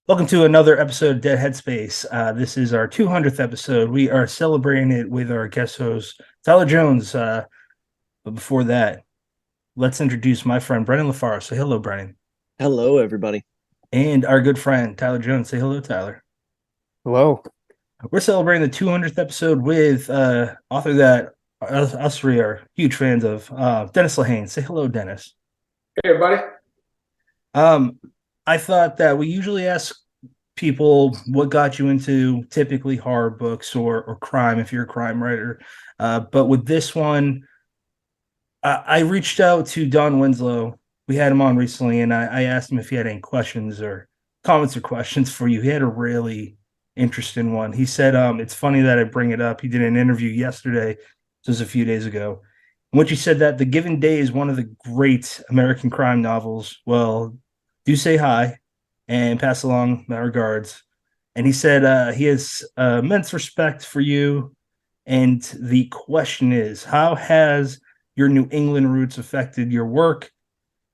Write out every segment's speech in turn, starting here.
Welcome to another episode of Dead Headspace. This is our 200th episode. We are celebrating it with our guest host, Tyler Jones. But before that, let's introduce my friend, Brennan LaFar. Say hello, Brennan. Hello, everybody. And our good friend, Tyler Jones. Say hello, Tyler. Hello. We're celebrating the 200th episode with author that us three are huge fans of, Dennis Lehane. Say hello, Dennis. Hey, everybody. Um, I thought that we usually ask people what got you into typically horror books or crime if you're a crime writer. But with this one, I reached out to Don Winslow. We had him on recently, and I asked him if he had any questions or comments or questions for you. He had a really interesting one. He said, it's funny that I bring it up. He did an interview yesterday, this was a few days ago, in which he said that The Given Day is one of the great American crime novels. Well, do say hi and pass along my regards. And he said he has immense respect for you. And the question is, how has your New England roots affected your work?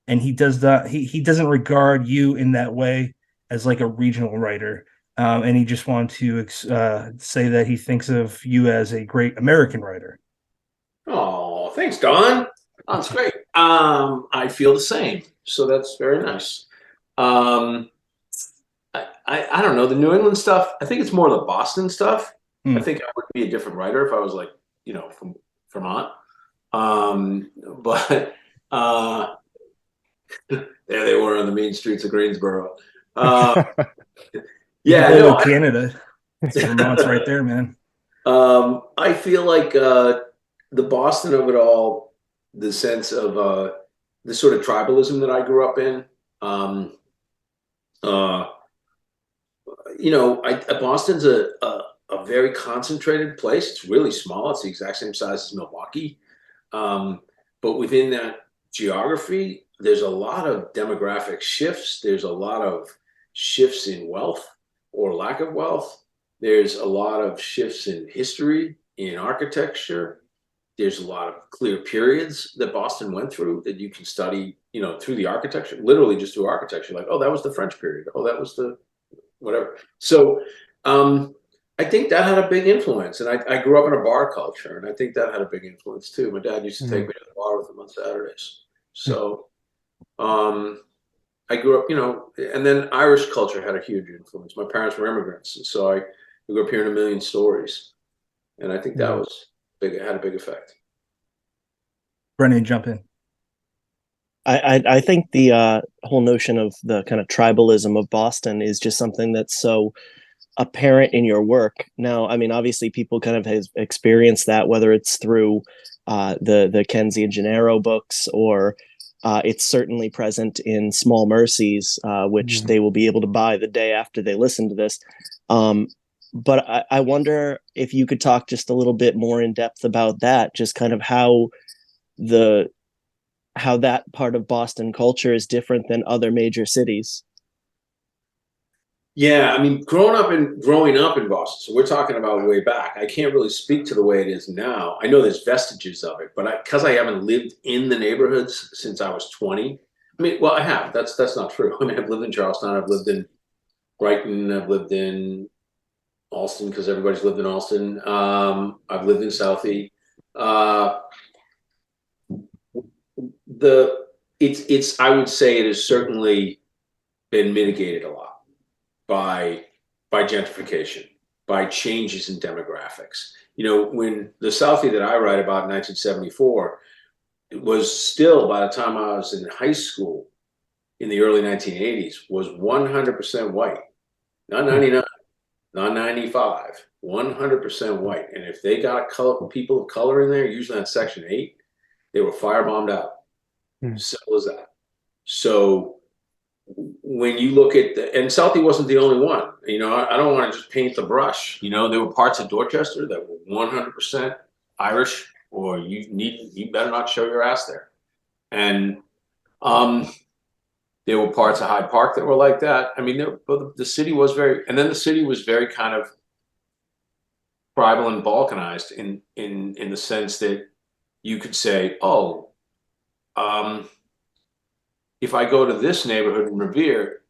And he does not. He doesn't regard you in that way as like a regional writer. And he just wanted to say that he thinks of you as a great American writer. Oh, thanks, Don. That's great. I feel the same, so that's very nice. Um, I don't know the New England stuff. I think it's more the Boston stuff. I Hmm. think I would be a different writer if I was like, from Vermont. But there they were on the main streets of Greensboro. Uh, You can yeah, play no, with Canada. Vermont's right there, man. I feel like the Boston of it all, the sense of the sort of tribalism that I grew up in. Um, uh, Boston's a very concentrated place. It's really small. It's the exact same size as Milwaukee. Um, but within that geography, there's a lot of demographic shifts. There's a lot of shifts in wealth or lack of wealth. There's a lot of shifts in history, in architecture. There's a lot of clear periods that Boston went through that you can study, through the architecture, literally just through architecture. Like, oh, that was the French period. Oh, that was the whatever. So I think that had a big influence. And I grew up in a bar culture, and I think that had a big influence too. My dad used to take Mhm. me to the bar with him on Saturdays. So um, I grew up, and then Irish culture had a huge influence. My parents were immigrants, and so I grew up hearing a million stories, and I think that Mhm. was big. It had a big effect. Brennan, jump in. I think the whole notion of the kind of tribalism of Boston is just something that's so apparent in your work. Now, I mean, obviously, people kind of has experienced that, whether it's through the Kenzie and Gennaro books, or it's certainly present in Small Mercies, which Mhm. they will be able to buy the day after they listen to this. Um, but I wonder if you could talk just a little bit more in depth about that, just kind of the how that part of Boston culture is different than other major cities. Yeah, I mean, growing up in Boston, so we're talking about way back. I can't really speak to the way it is now. I know there's vestiges of it, but because I haven't lived in the neighborhoods since I was 20. I mean, well, I have. That's not true. I mean, I've lived in Charlestown, I've lived in Brighton, I've lived in Alston because everybody's lived in Alston. I've lived in Southie. Uh, the it's I would say it has certainly been mitigated a lot by gentrification, by changes in demographics. When the Southie that I write about in 1974, it was still, by the time I was in high school in the early 1980s, was 100% white, not 99, not 95, 100% white. And if they got people of color in there, usually on Section 8, they were firebombed out. Mhm. Simple as that. So when you look at and Southie wasn't the only one. I don't want to just paint the brush. There were parts of Dorchester that were 100% Irish, or you better not show your ass there. And um, there were parts of Hyde Park that were like that. I mean, the city was and then the city was very kind of tribal and balkanized in the sense that you could say, oh, um, if I go to this neighborhood in Revere,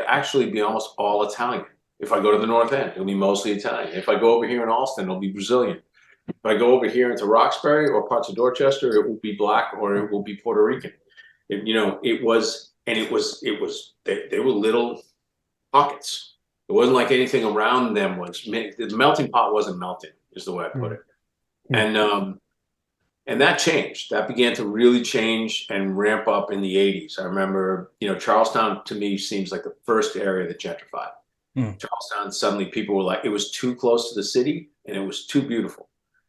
actually be almost all Italian. If I go to the North End, it'll be mostly Italian. If I go over here in Alston, it'll be Brazilian. If I go over here into Roxbury or parts of Dorchester, it will be black or it will be Puerto Rican. It was, they were little pockets. It wasn't like anything around them the melting pot wasn't melting, is the way I put it. And that changed. That began to really change and ramp up in the 80s. I remember, Charlestown to me seems like the first area that gentrified. Charlestown, suddenly people were like, it was too close to the city and it was too beautiful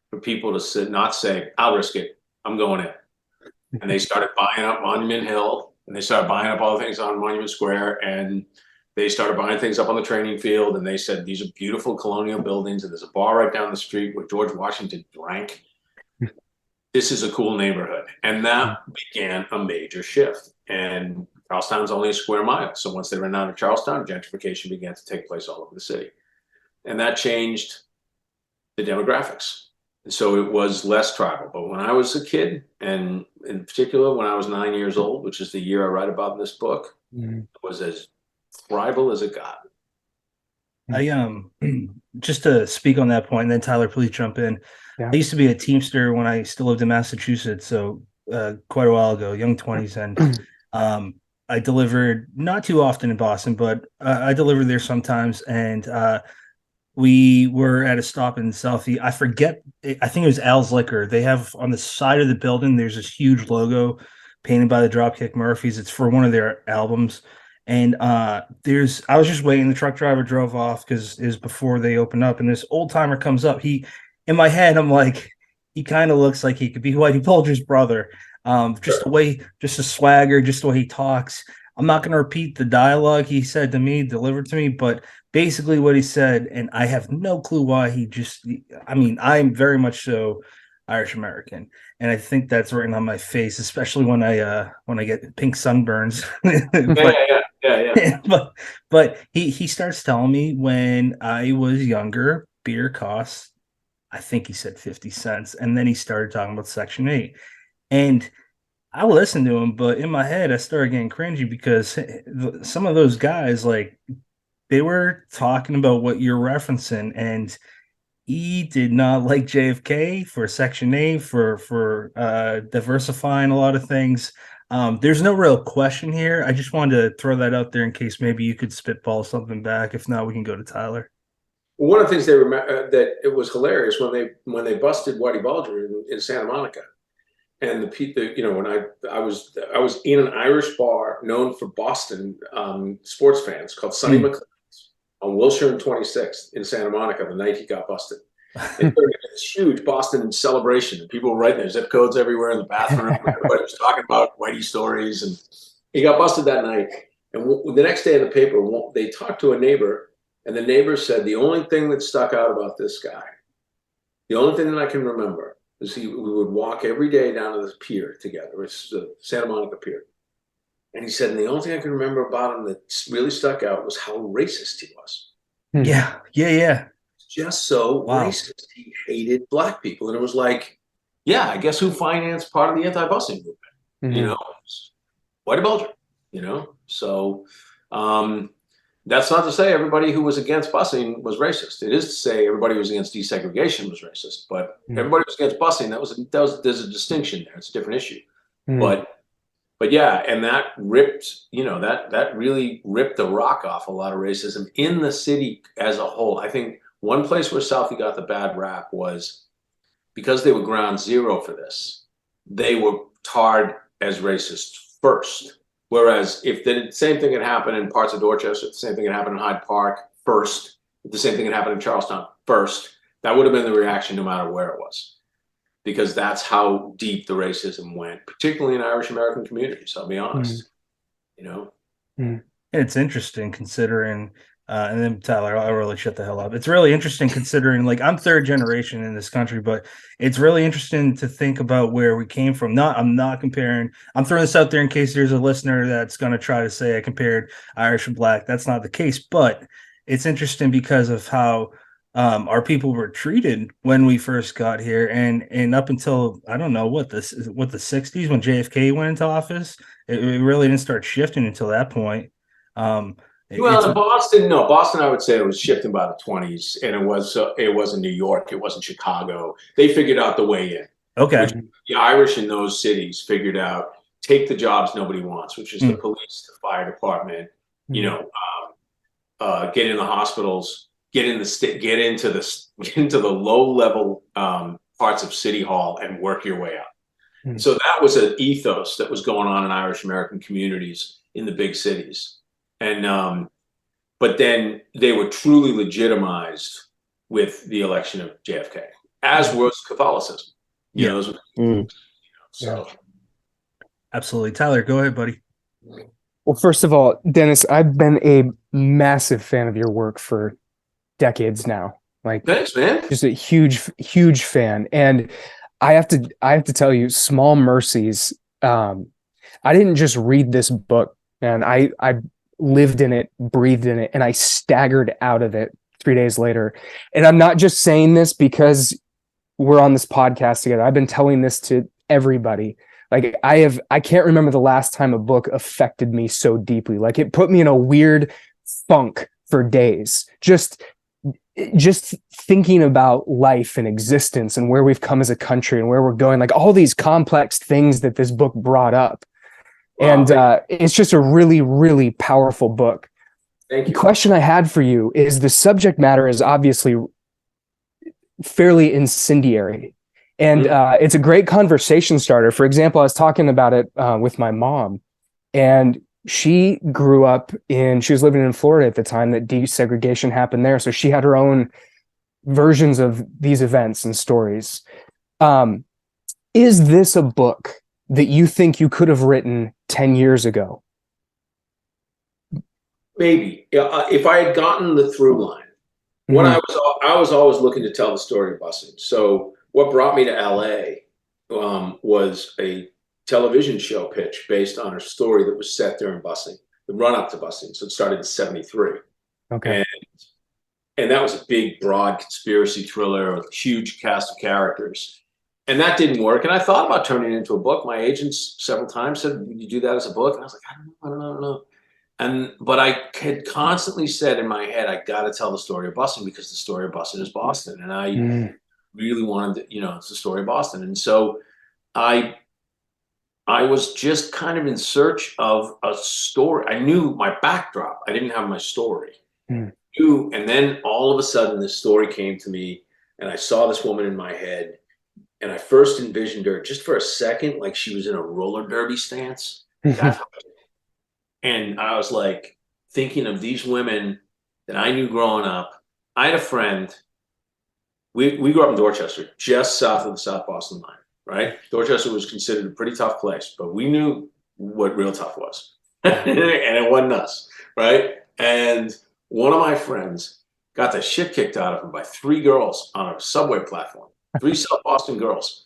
for people to not say, I'll risk it, I'm going in. And they started buying up Monument Hill, and they started buying up all the things on Monument Square, and they started buying things up on the training field, and they said, these are beautiful colonial buildings, and there's a bar right down the street where George Washington drank. This is a cool neighborhood. And that began a major shift. And Charlestown's only a square mile. So once they ran out of Charlestown, gentrification began to take place all over the city. And that changed the demographics. And so it was less tribal. But when I was a kid, and in particular when I was 9 years old, which is the year I write about in this book, it was as tribal as it got. I just to speak on that point, and then Tyler, please jump in. Yeah. I used to be a Teamster when I still lived in Massachusetts, so quite a while ago, young 20s, and I delivered not too often in Boston, but I delivered there sometimes, and we were at a stop in Southie. I forget, I think it was Al's Liquor. They have on the side of the building, there's this huge logo painted by the Dropkick Murphys. It's for one of their albums. And I was just waiting. The truck driver drove off because it was before they opened up. And this old timer comes up. In my head, I'm like, he kind of looks like he could be Whitey Bulger's brother. Just the way, just a swagger, just the way he talks. I'm not going to repeat the dialogue he said to me, delivered to me, but basically what he said, and I have no clue why I'm very much so Irish American, and I think that's written on my face, especially when I get pink sunburns. Yeah. But he starts telling me when I was younger, beer costs, I think he said 50 cents, and then he started talking about Section 8, and I listened to him, but in my head, I started getting cringy because some of those guys, like, they were talking about what you're referencing, and he did not like JFK for Section 8, for diversifying a lot of things. There's no real question here. I just wanted to throw that out there in case maybe you could spitball something back. If not, we can go to Tyler. One of the things they remember that it was hilarious when they busted Whitey Bulger in Santa Monica. And the people, when I was in an Irish bar known for Boston sports fans called Sonny McLean's on Wilshire and 26th in Santa Monica the night he got busted. It turned into this huge Boston celebration, and people were writing their zip codes everywhere in the bathroom. Everybody was talking about Whitey stories, and he got busted that night. And the next day in the paper, they talked to a neighbor, and the neighbor said the only thing that stuck out about this guy, the only thing that I can remember, we would walk every day down to the pier together. It's the Santa Monica Pier. And he said, and the only thing I can remember about him that really stuck out was how racist he was. Yeah. Just so racist. He hated black people. And it was like, yeah, I guess who financed part of the anti-busing movement? Whitey Bulger, So that's not to say everybody who was against busing was racist. It is to say everybody who was against desegregation was racist, but everybody who was against busing, there's a distinction there. It's a different issue. But yeah, and that ripped, that really ripped the rock off a lot of racism in the city as a whole. I think one place where Southie got the bad rap was because they were ground zero for this, they were tarred as racist first. Whereas if the same thing had happened in parts of Dorchester, if the same thing had happened in Hyde Park first, if the same thing had happened in Charlestown first, that would have been the reaction no matter where it was. Because that's how deep the racism went, particularly in Irish American communities, I'll be honest. And it's interesting considering, and then Tyler, I'll really shut the hell up. It's really interesting considering, like, I'm third generation in this country, but it's really interesting to think about where we came from. I'm not comparing. I'm throwing this out there in case there's a listener that's going to try to say I compared Irish and Black. That's not the case, but it's interesting because of how our people were treated when we first got here, and up until I don't know what the 60s when JFK went into office, it really didn't start shifting until that point. Um, Well, it's in Boston, no, Boston, I would say it was shifting by the 20s, and it wasn't New York, it wasn't Chicago. They figured out the way in, which okay. the Irish in those cities figured out take the jobs nobody wants, which is the Mm, police, the fire department, you Mm. know, get in the hospitals, get into the low level parts of City Hall and work your way up. Mm. So that was an ethos that was going on in Irish American communities in the big cities, and but then they were truly legitimized with the election of JFK, as was Catholicism. You yeah, know, those were, Mm. Yeah. so absolutely. Tyler, go ahead, buddy. Well, first of all, Dennis, I've been a massive fan of your work for decades now. Like, thanks, man. just a huge fan. And I have to tell you, Small Mercies, I didn't just read this book, and I lived in it, breathed in it, and I staggered out of it 3 days later. And I'm not just saying this because we're on this podcast together. I've been telling this to everybody. Like, I can't remember the last time a book affected me so deeply. Like, it put me in a weird funk for days. Just thinking about life and existence and where we've come as a country and where we're going, like all these complex things that this book brought up. Wow, And it's just a really powerful book. thank The you. question I had for you is, the subject matter is obviously fairly incendiary, and it's a great conversation starter. For example, I was talking about it with my mom, and she was living in Florida at the time that desegregation happened there. So she had her own versions of these events and stories. Is this a book that you think you could have written 10 years ago? Maybe if I had gotten the through line. When Mhm. I was always looking to tell the story of busing. So what brought me to LA was a television show pitch based on a story that was set during busing, the run up to busing. So it started in '73, Okay. and that was a big, broad conspiracy thriller with a huge cast of characters. And that didn't work. And I thought about turning it into a book. My agents several times said, "Would you do that as a book?" And I was like, I don't know. But I had constantly said in my head, I got to tell the story of Boston because the story of Boston is Boston, and I Mm. really wanted to, it's the story of Boston. And so I I was just kind of in search of a story. I knew my backdrop. I didn't have my story. Mm. And then all of a sudden, this story came to me, and I saw this woman in my head, and I first envisioned her just for a second, like she was in a roller derby stance. That's how And I was like thinking of these women that I knew growing up. I had a friend. We grew up in Dorchester, just south of the South Boston line, right? Dorchester was considered a pretty tough place, but we knew what real tough was. And it wasn't us, right? And one of my friends got the shit kicked out of him by three girls on a subway platform, three South Boston girls.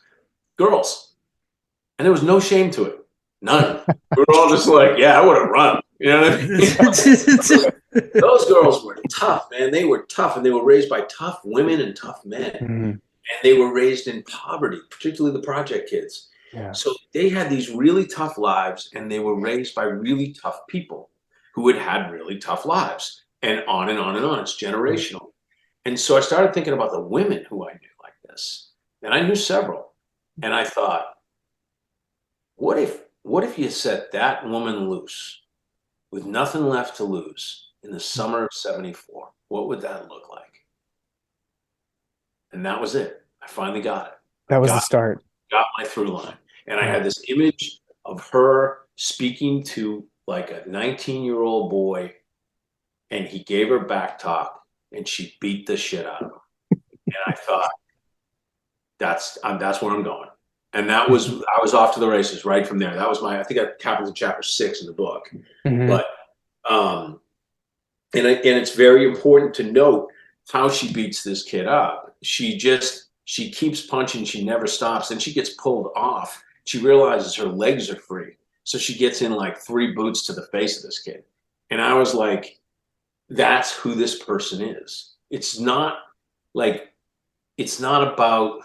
And there was no shame to it. None. We were all just like, yeah, I would have run. You know what I mean? Those girls were tough, man. They were tough, and they were raised by tough women and tough men. Mm. And they were raised in poverty, particularly the project kids. Yeah. So they had these really tough lives, and they were raised by really tough people who had had really tough lives, and on and on and on. It's generational. And so I started thinking about the women who I knew like this, and I knew several. And I thought, what if you set that woman loose with nothing left to lose in the summer of '74? What would that look like? And that was it. I finally got it. That was the start. Got my through line. And I had this image of her speaking to like a 19-year-old boy, and he gave her back talk, and she beat the shit out of him. And I thought, that's where I'm going. And I was off to the races right from there. That was I think that happens in chapter 6 in the book. Mhm. But and it's very important to note how she beats this kid up. She keeps punching. She never stops. And she gets pulled off. She realizes her legs are free. So she gets in like 3 boots to the face of this kid. And I was like, that's who this person is. It's not like, it's not about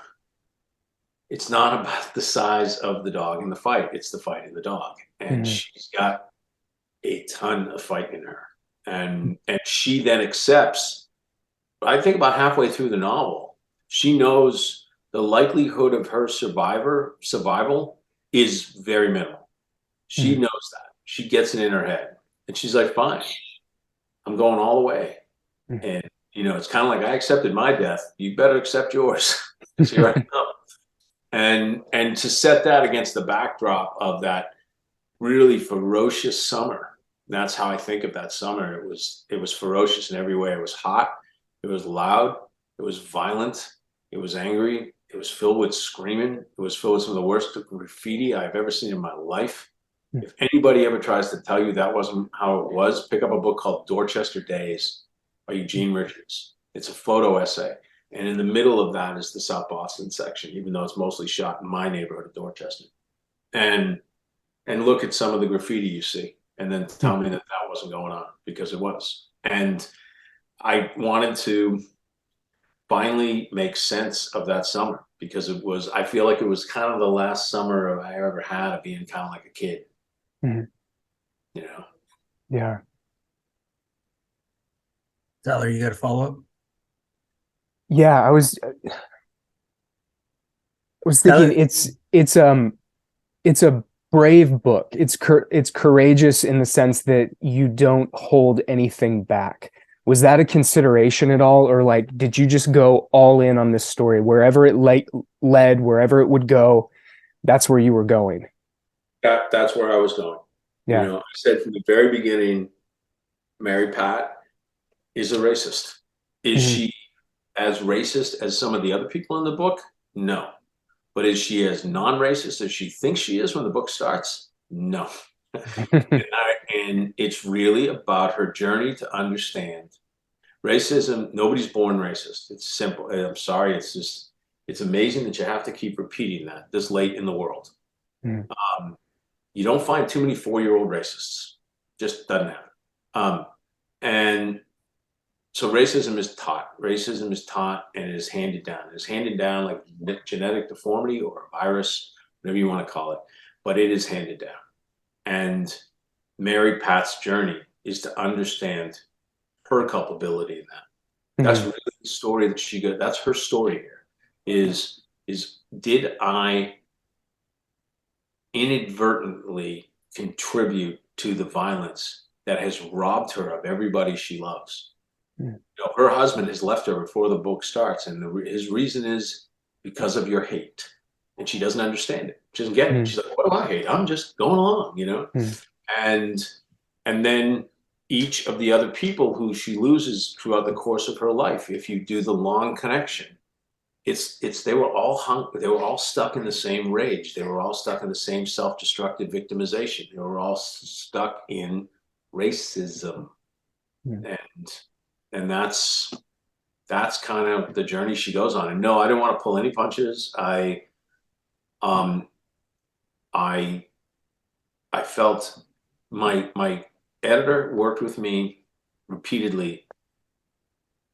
it's not about the size of the dog in the fight. It's the fight in the dog. And Mhm. she's got a ton of fight in her. And she then accepts, I think about halfway through the novel, she knows the likelihood of her survival is very minimal. She Mhm. knows that. She gets it in her head. And she's like, fine, I'm going all the way. Mhm. And it's kind of like I accepted my death. You better accept yours. Because here I come. And to set that against the backdrop of that really ferocious summer, that's how I think of that summer. It was ferocious in every way. It was hot, it was loud, it was violent, it was angry, it was filled with screaming, it was filled with some of the worst graffiti I've ever seen in my life. If anybody ever tries to tell you that wasn't how it was, pick up a book called Dorchester Days by Eugene Richards. It's a photo essay. And in the middle of that is the South Boston section, even though it's mostly shot in my neighborhood of Dorchester. And look at some of the graffiti you see, and then tell me that that wasn't going on, because it was. And I wanted to finally make sense of that summer, because I feel like it was kind of the last summer I ever had of being kind of like a kid, Mhm. you know? Yeah. Tyler, you got a follow up? Yeah, I was thinking Tyler, it's a brave book. It's courageous in the sense that you don't hold anything back. Was that a consideration at all, or like did you just go all in on this story wherever it led, wherever it would go, that's where you were going? That's where I was going. Yeah. I said from the very beginning, Mary Pat is a racist. Is Mhm. she as racist as some of the other people in the book? No. But is she as non-racist as she thinks she is when the book starts? No. And it's really about her journey to understand racism. Nobody's born racist. It's simple. I'm sorry. It's amazing that you have to keep repeating that this late in the world. Mhm. You don't find too many 4-year-old racists. Just doesn't happen. And so racism is taught. Racism is taught and it is handed down. It is handed down like genetic deformity or a virus, whatever you want to call it, but it is handed down. And Mary Pat's journey is to understand her culpability in that. That's Mhm. really the story that she got. That's her story here. Is did I inadvertently contribute to the violence that has robbed her of everybody she loves? Mhm. Her husband has left her before the book starts, and his reason is because of your hate, and she doesn't understand it. She doesn't get it. Mhm. She's like, "What do I hate? I'm just going along." Mhm. And then each of the other people who she loses throughout the course of her life, if you do the long connection, it's they were all stuck in the same rage. They were all stuck in the same self-destructive victimization. They were all stuck in racism. Mhm. And that's kind of the journey she goes on. And no, I didn't want to pull any punches. Um I I felt my editor worked with me repeatedly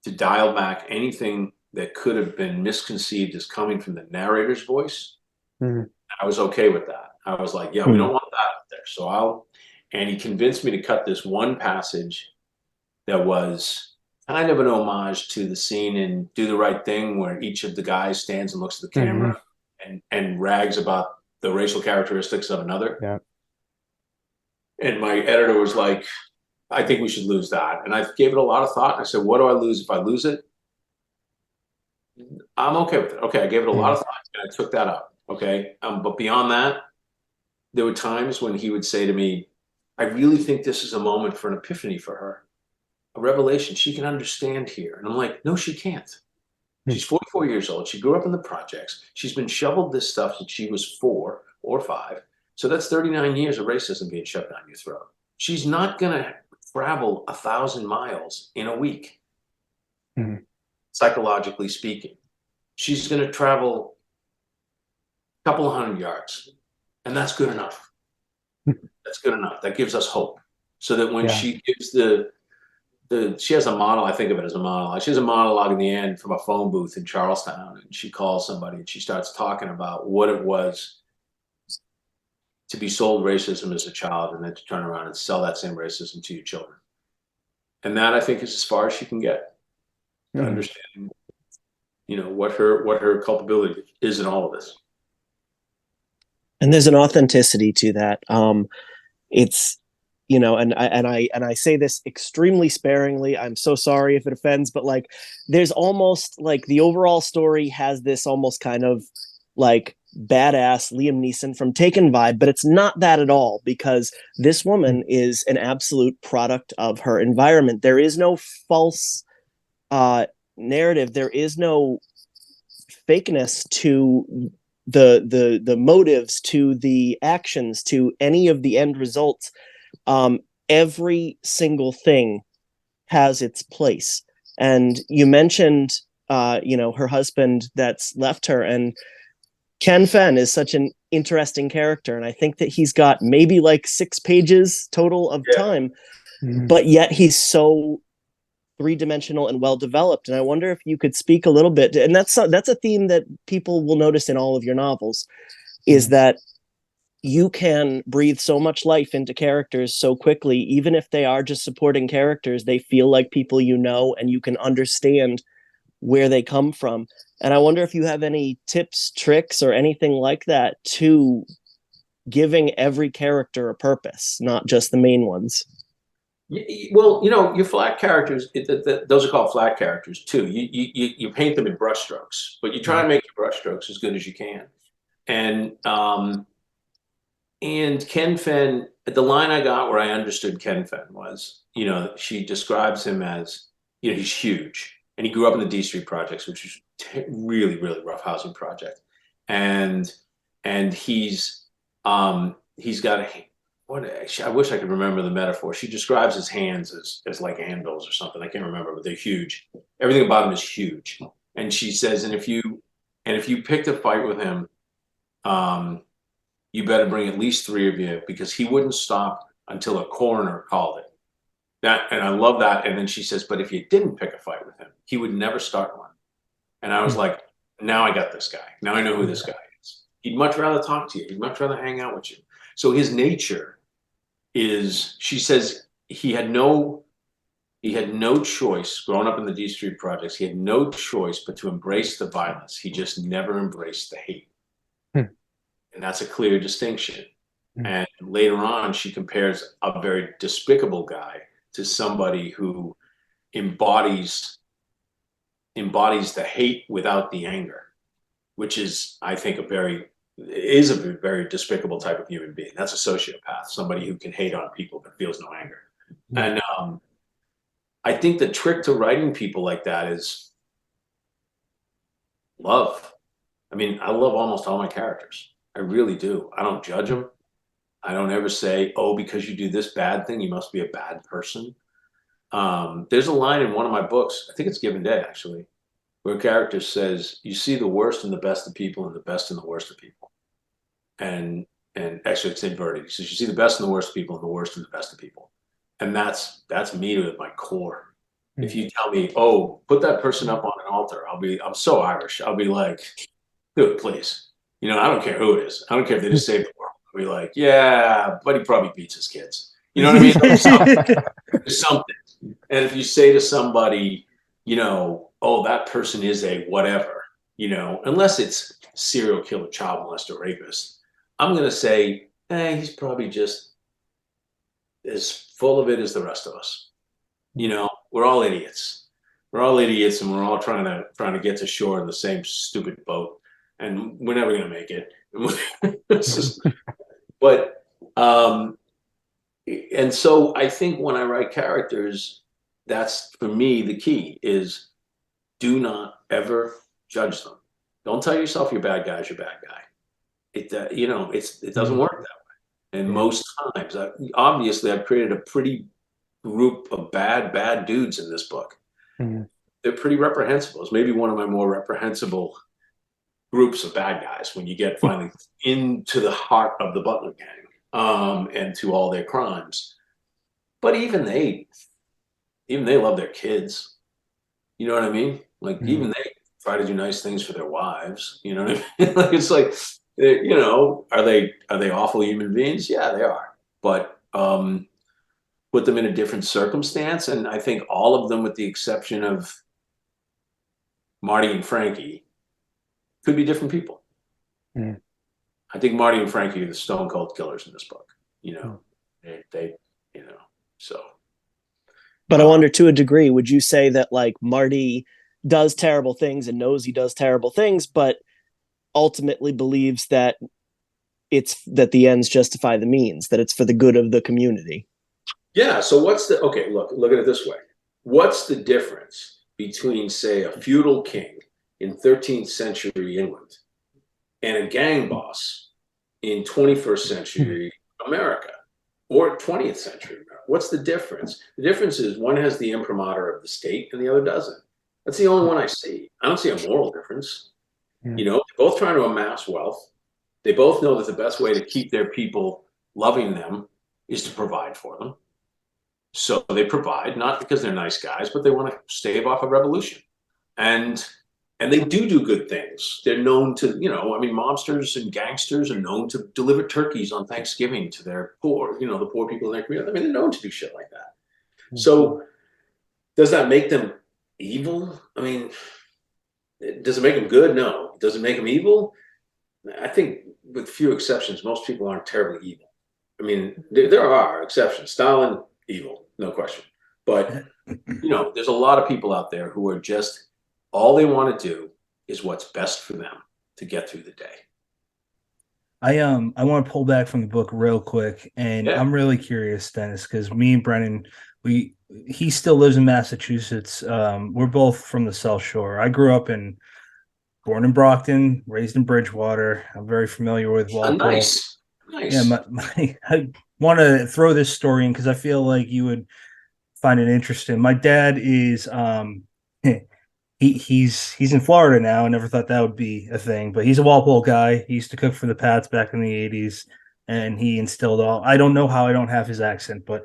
to dial back anything that could have been misconceived as coming from the narrator's voice. Mhm. I was okay with that. I was like, yeah, we don't Mhm. want that out there. And he convinced me to cut this one passage that was kind of an homage to the scene in Do the Right Thing, where each of the guys stands and looks at the Mhm. camera and rags about the racial characteristics of another. Yeah. And my editor was like, I think we should lose that. And I gave it a lot of thought. I said, what do I lose if I lose it? I'm okay with it. Okay, I gave it a lot Mhm. of thought and I took that out. Okay. But beyond that, there were times when he would say to me, I really think this is a moment for an epiphany for her, a revelation. She can understand here. And I'm like, no, she can't. Mhm. She's 44 years old. She grew up in the projects. She's been shoveled this stuff since she was 4 or 5. So that's 39 years of racism being shoved down your throat. She's not going to travel 1,000 miles in a week, Mhm. psychologically speaking. She's going to travel a couple of 100 yards, and that's good enough. That's good enough. That gives us hope. So that when Yeah. she gives the she has a model. I think of it as a monologue. She has a monologue in the end from a phone booth in Charlestown, and she calls somebody and she starts talking about what it was to be sold racism as a child, and then to turn around and sell that same racism to your children. And that, I think, is as far as she can get to understand, what her culpability is in all of this. And there's an authenticity to that. It's, and I say this extremely sparingly. I'm so sorry if it offends, but like, there's almost like the overall story has this almost kind of like badass Liam Neeson from Taken vibe, but it's not that at all, because this woman is an absolute product of her environment. There is no false narrative. There is no fakeness to the motives, to the actions, to any of the end results. Every single thing has its place. And you mentioned her husband that's left her, and Ken Fenn is such an interesting character, and I think that he's got maybe like 6 pages total of time, but yet he's so three-dimensional and well developed. And I wonder if you could speak a little bit, and that's a theme that people will notice in all of your novels, is that you can breathe so much life into characters so quickly. Even if they are just supporting characters, they feel like people and you can understand where they come from. And I wonder if you have any tips, tricks, or anything like that to giving every character a purpose, not just the main ones. Well, your flat characters, those are called flat characters too. You paint them in brushstrokes, but you try and make your brushstrokes as good as you can. And Ken Fenn, the line I got where I understood Ken Fenn was, she describes him as, he's huge, and he grew up in the D Street projects, which is really, really rough housing project, and he's got a. I wish I could remember the metaphor. She describes his hands as like anvils or something. I can't remember, but they're huge. Everything about him is huge. And she says, and if you picked a fight with him, you better bring at least 3 of you, because he wouldn't stop until a coroner called it. And I love that. And then she says, but if you didn't pick a fight with him, he would never start one. And I was like, now I got this guy. Now I know who this guy is. He'd much rather talk to you. He'd much rather hang out with you. So his nature is, she says, he had no choice growing up in the D Street projects. He had no choice but to embrace the violence. He just never embraced the hate. And that's a clear distinction. And later on, she compares a very despicable guy to somebody who embodies the hate without the anger, which is, I think, a very despicable type of human being. That's a sociopath, somebody who can hate on people but feels no anger. And I think the trick to writing people like that is love. I mean, I love almost all my characters. I really do. I don't judge them. I don't ever say, oh, because you do this bad thing, you must be a bad person. There's a line in one of my books, I think it's Given Day, actually, where a character says, you see the worst and the best of people and the best and the worst of people. And actually it's inverted. He says, you see the best and the worst of people and the worst and the best of people. And that's me to my core. If you tell me, oh, put that person up on an altar, I'm so Irish. I'll be like, do it, please. I don't care who it is. I don't care if they just saved the world. I'll be like, yeah, but he probably beats his kids. You know what I mean? There's something. And if you say to somebody, oh, that person is a whatever, unless it's serial killer, child molester, rapist, I'm going to say, he's probably just as full of it as the rest of us. We're all idiots. We're all idiots, and we're all trying to get to shore in the same stupid boat, and we're never going to make it. But and so I think when I write characters, that's, for me, the key is, do not ever judge them. Don't tell yourself you're bad guy, you're bad guy. It doesn't work that way. And most times, obviously, I've created a pretty group of bad dudes in this book. They're pretty reprehensible. It's maybe one of my more reprehensible groups of bad guys when you get finally into the heart of the Butler gang, and to all their crimes. But even they even they love their kids. You know what I mean? Like Mhm. even they try to do nice things for their wives. You know what I mean? Like it's like, you know, are they awful human beings? Yeah, they are. But put them in a different circumstance, and I think all of them, with the exception of Marty and Frankie, could be different people. Mhm. I think Marty and Frankie are the stone cold killers in this book. You know, Mhm. they you know, so. But I Uh, wonder, to a degree, would you say that like Marty does terrible things and knows he does terrible things, but ultimately believes that it's that the ends justify the means, that it's for the good of the community? Yeah. So what's the okay? Look at it this way. What's the difference between, say, a feudal king in 13th century England and a gang boss in 21st century America or 20th century America? What's the difference? The difference is one has the imprimatur of the state and the other doesn't. That's the only one I see. I don't see a moral difference. You know, they're both trying to amass wealth. They both know that the best way to keep their people loving them is to provide for them. So they provide, not because they're nice guys, but they want to stave off a revolution. And and they do good things. They're known to, you know, I mean, mobsters and gangsters are known to deliver turkeys on Thanksgiving to their poor, you know, the poor people in their community. I mean, they're known to do shit like that. So does that make them evil? I mean, does it make them good? No. Does it make them evil? I think, with few exceptions, most people aren't terribly evil. I mean, there are exceptions. Stalin, evil, no question. But you know, there's a lot of people out there who are just all they want to do is what's best for them to get through the day. I want to pull back from the book real quick, and Yeah. I'm really curious, Dennis, because me and Brennan, we he still lives in Massachusetts. We're both from the South Shore. I grew up in born in Brockton, raised in Bridgewater. I'm very familiar with Walpole. Nice. Yeah, Nice. I want to throw this story in because I feel like you would find it interesting. My dad is he's in Florida now. I never thought that would be a thing, but he's a Walpole guy. He used to cook for the Pats back in the '80s, and he instilled all. I don't know how I don't have his accent, but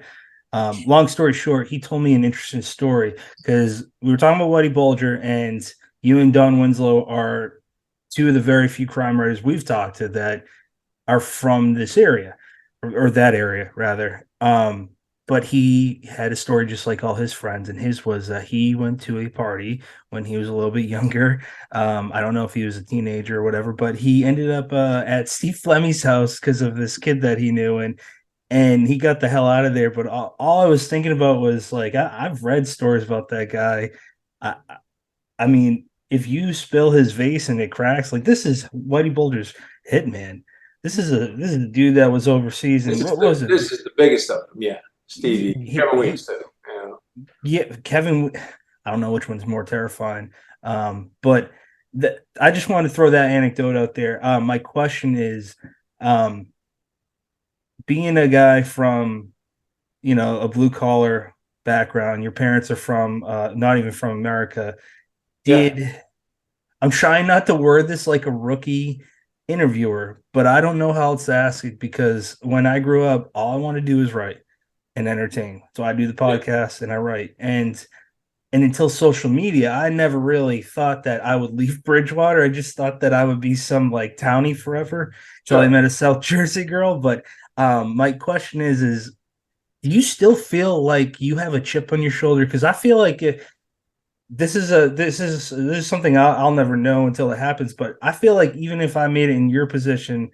long story short, he told me an interesting story because we were talking about Whitey Bulger, and you and Don Winslow are two of the very few crime writers we've talked to that are from this area or that area rather. But he had a story just like all his friends, and his was he went to a party when he was a little bit younger. I don't know if he was a teenager or whatever, but he ended up at Steve Fleming's house because of this kid that he knew, and he got the hell out of there. But all I was thinking about was like I've read stories about that guy. I, I mean, if you spill his vase and it cracks, like this is Whitey Bulger's hitman. This is a dude that was overseas, and what was it? This is the biggest of them. Yeah. He, Stevie. he, Kevin Weeks he too. Yeah. yeah, Kevin. I don't know which one's more terrifying, but I just wanted to throw that anecdote out there. My question is, um, being a guy from a blue collar background, your parents are from not even from America. Yeah. Did I'm trying not to word this like a rookie interviewer, but I don't know how else to ask it because when I grew up, all I want to do is write and entertain. So I do the Yeah. podcast and I write. And until social media, I never really thought that I would leave Bridgewater. I just thought that I would be some like townie forever until I Sure. met a South Jersey girl. But my question is do you still feel like you have a chip on your shoulder? Because I feel like this is something I'll never know until it happens. But I feel like even if I made it in your position,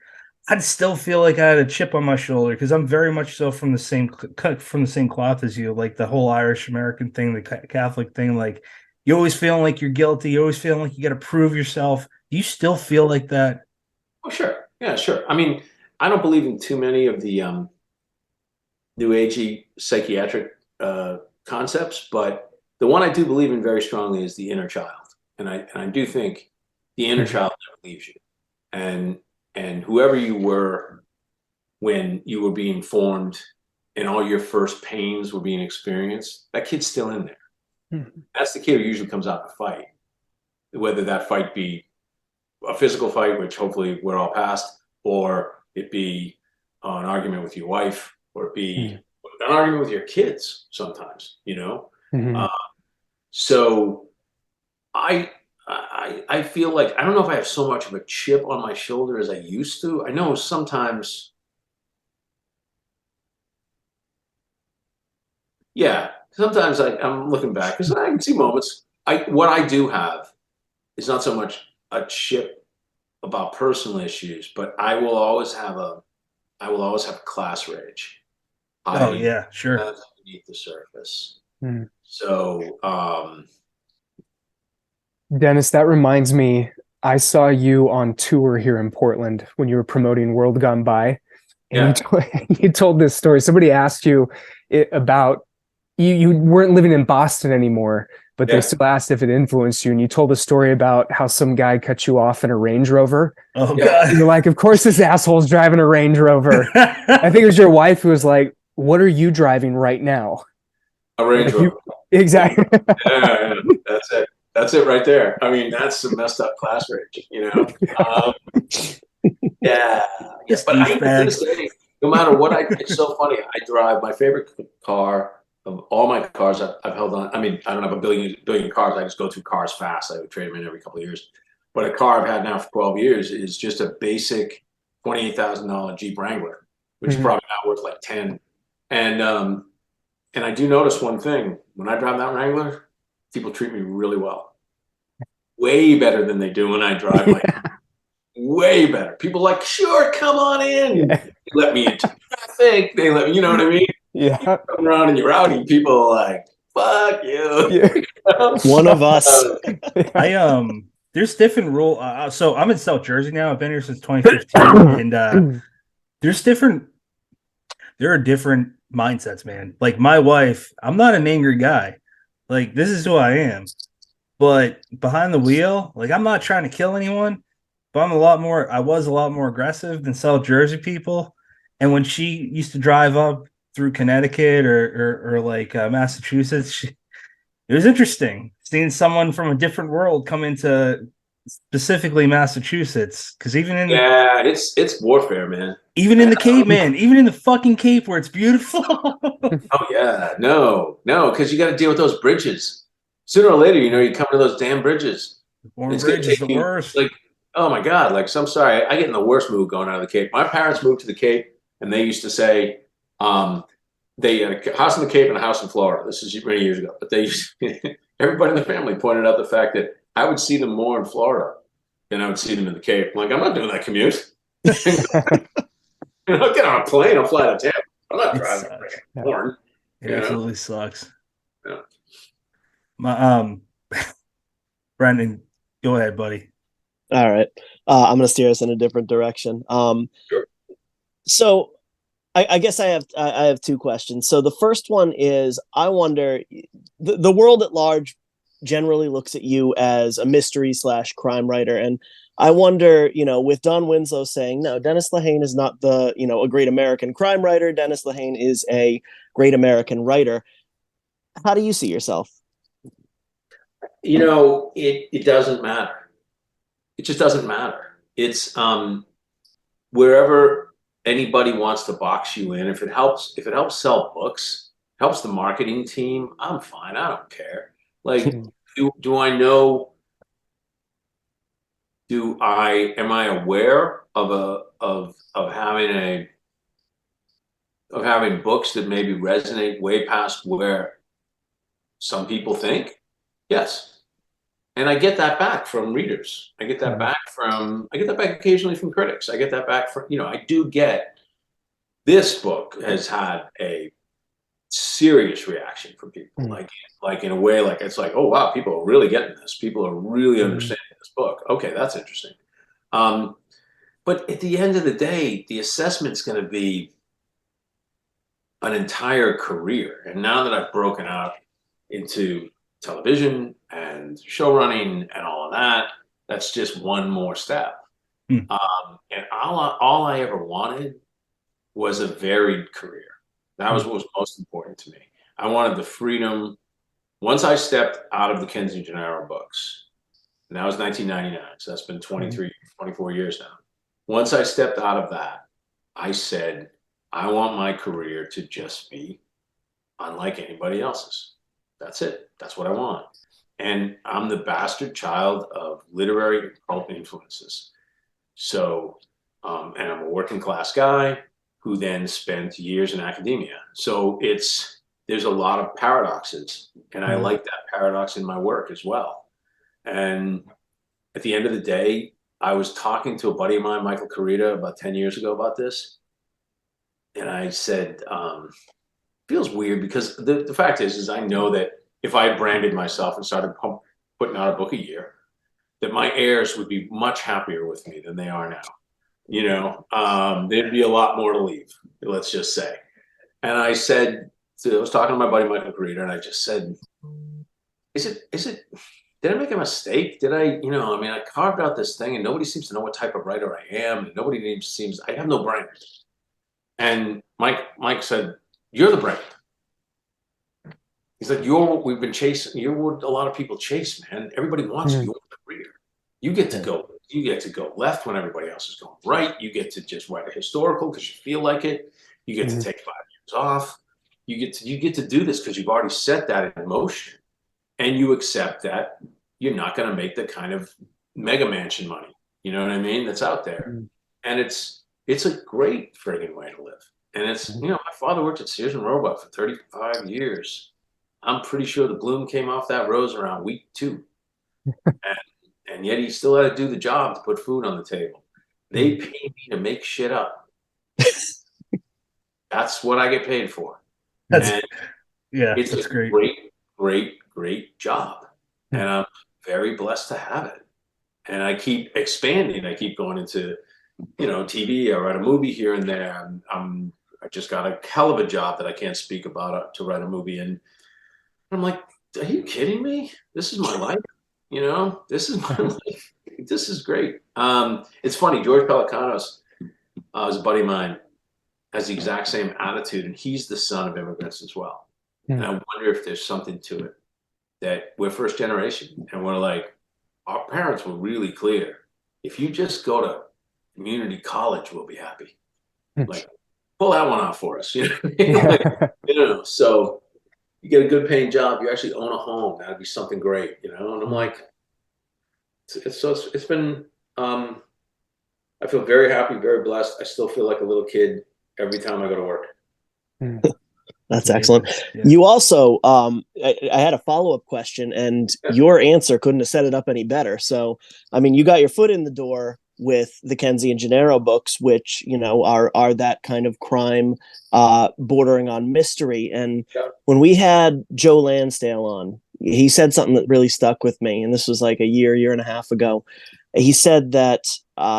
I'd still feel like I had a chip on my shoulder because I'm very much so from the same cut from the same cloth as you. Like the whole Irish American thing, the Catholic thing. Like you always feeling like you're guilty. You always feeling like you got to prove yourself. Do you still feel like that? Oh, sure. Yeah, sure. I mean, I don't believe in too many of the new agey psychiatric concepts, but the one I do believe in very strongly is the inner child, and I do think the inner Mhm. child never leaves you, and and whoever you were when you were being formed, and all your first pains were being experienced, that kid's still in there. Mhm. That's the kid who usually comes out to fight, whether that fight be a physical fight, which hopefully we're all past, or it be an argument with your wife, or it be Mhm. an argument with your kids sometimes, you know? Mhm. So I feel like I don't know if I have so much of a chip on my shoulder as I used to. I know sometimes, yeah, sometimes I'm looking back because I can see moments. What I do have is not so much a chip about personal issues, but I will always have class rage Oh hiding yeah, sure. beneath the surface. Mhm. So Dennis, that reminds me, I saw you on tour here in Portland when you were promoting World Gone By, and yeah, you told this story. Somebody asked you about you weren't living in Boston anymore, but they yeah. still asked if it influenced you, and you told a story about how some guy cut you off in a Range Rover. Oh Yeah. god. You're like, of course this asshole's driving a Range Rover. I think it was your wife who was like, "What are you driving right now?" A Range Like you Rover. exactly. Yeah, that's it. That's it right there. I mean, that's some messed up class rage, you know? Um, yeah, yeah. This But I even to douchebag. this day, no matter what it's so funny. I drive my favorite car of all my cars I've held on. I mean, I don't have a billion cars. I just go through cars fast. I would trade them in every couple of years. But a car I've had now for 12 years is just a basic $28,000 Jeep Wrangler, which is Mhm. probably not worth like 10. And and I do notice one thing when I drive that Wrangler, people treat me really well, way better than they do when I drive like way better. People like, sure, come on in. Yeah. They let me into traffic. They let me, you know what I mean? You Yeah. come around in your Audi, people are like, fuck you. Yeah. One of us. Uh, Yeah. I there's different rule. So I'm in South Jersey now. I've been here since 2015, and there's different. There are different mindsets, man. Like my wife, I'm not an angry guy. Like this is who I am. But behind the wheel, like I'm not trying to kill anyone, but I was a lot more aggressive than South Jersey people. And when she used to drive up through Connecticut or like Massachusetts, it was interesting seeing someone from a different world come into specifically Massachusetts. Because yeah, it's warfare, man. even in the Cape, man, even in the fucking Cape where it's beautiful. Oh yeah, no, because you got to deal with those bridges. Sooner or later, you know, you come to those damn bridges. Warm It's gonna Bridge is take the you worst. like, oh my God, like so I'm sorry, I get in the worst mood going out of the Cape. My parents moved to the Cape, and they used to say, they had a house in the Cape and a house in Florida. This is many years ago, but they everybody in the family pointed out the fact that I would see them more in Florida than I would see them in the Cape. I'm like, I'm not doing that commute. I'll get on a plane, I'll fly to Tampa. I'm not It driving sucks. a horn, It you know. absolutely sucks. Yeah. My Brendan, go ahead, buddy. All right. I'm going to steer us in a different direction. Sure. So I guess I have two questions. So the first one is I wonder the world at large generally looks at you as a mystery slash crime writer, and I wonder, with Don Winslow saying no, Dennis Lehane is not a great American crime writer. Dennis Lehane is a great American writer. How do you see yourself? You know, it doesn't matter. It just doesn't matter. It's wherever anybody wants to box you in, if it helps sell books, helps the marketing team, I'm fine. I don't care. Like, do I know? Am I aware of having books that maybe resonate way past where some people think? Yes. And I get that back from readers. I get that back occasionally from critics. I get that back from, I do get this book has had a serious reaction from people. Like in a way, like it's like, oh wow, people are really getting this. People are really understanding this book. Okay, that's interesting. Um, but at the end of the day, the assessment's going to be an entire career. And now that I've broken out into television and show running and all of that, that's just one more step. Hmm. And all I ever wanted was a varied career. That was what was most important to me. I wanted the freedom. Once I stepped out of the Kensington Arrow books, and that was 1999, so that's been 24 years now. Once I stepped out of that, I said, I want my career to just be unlike anybody else's. That's it. That's what I want. And I'm the bastard child of literary and cult influences. So, and I'm a working class guy who then spent years in academia. So there's a lot of paradoxes, and I like that paradox in my work as well. And at the end of the day, I was talking to a buddy of mine, Michael Carita, about 10 years ago about this. And I said, feels weird because the fact is I know that if I branded myself and started putting out a book a year, that my heirs would be much happier with me than they are now. You know, there'd be a lot more to leave, let's just say. And I said, I was talking to my buddy Michael Carita, and I just said, did I make a mistake? Did I, I mean, I carved out this thing and nobody seems to know what type of writer I am. And nobody seems, I have no brand. And Mike said, you're the brand. He's like, we've been chasing, you're what a lot of people chase, man. Everybody wants your career. You get to go left when everybody else is going right. You get to just write a historical because you feel like it. You get to take 5 years off. You get to do this because you've already set that in motion. And you accept that you're not going to make the kind of mega mansion money, you know what I mean, that's out there. And it's a great friggin' way to live. And it's, my father worked at Sears and Roebuck for 35 years. I'm pretty sure the bloom came off that rose around week 2. And yet he still had to do the job to put food on the table. They pay me to make shit up. That's what I get paid for. It's a great job. And I'm very blessed to have it. And I keep expanding. I keep going into, TV. I write a movie here and there. I just got a hell of a job that I can't speak about to write a movie. And I'm like, are you kidding me? This is my life. This is my life. This is great. It's funny. George Pelicanos, is a buddy of mine, has the exact same attitude, and he's the son of immigrants as well. And I wonder if there's something to it that we're first generation, and we're like, our parents were really clear. If you just go to community college, we'll be happy. Like, pull that one off for us. So you get a good paying job, you actually own a home. That'd be something great, And I'm like, it's been, I feel very happy, very blessed. I still feel like a little kid every time I go to work. That's excellent. Yeah. You also, I had a follow-up question, and your answer couldn't have set it up any better. So, I mean, you got your foot in the door with the Kenzie and Gennaro books, which, are that kind of crime, bordering on mystery. And when we had Joe Lansdale on, he said something that really stuck with me. And this was like a year and a half ago. He said that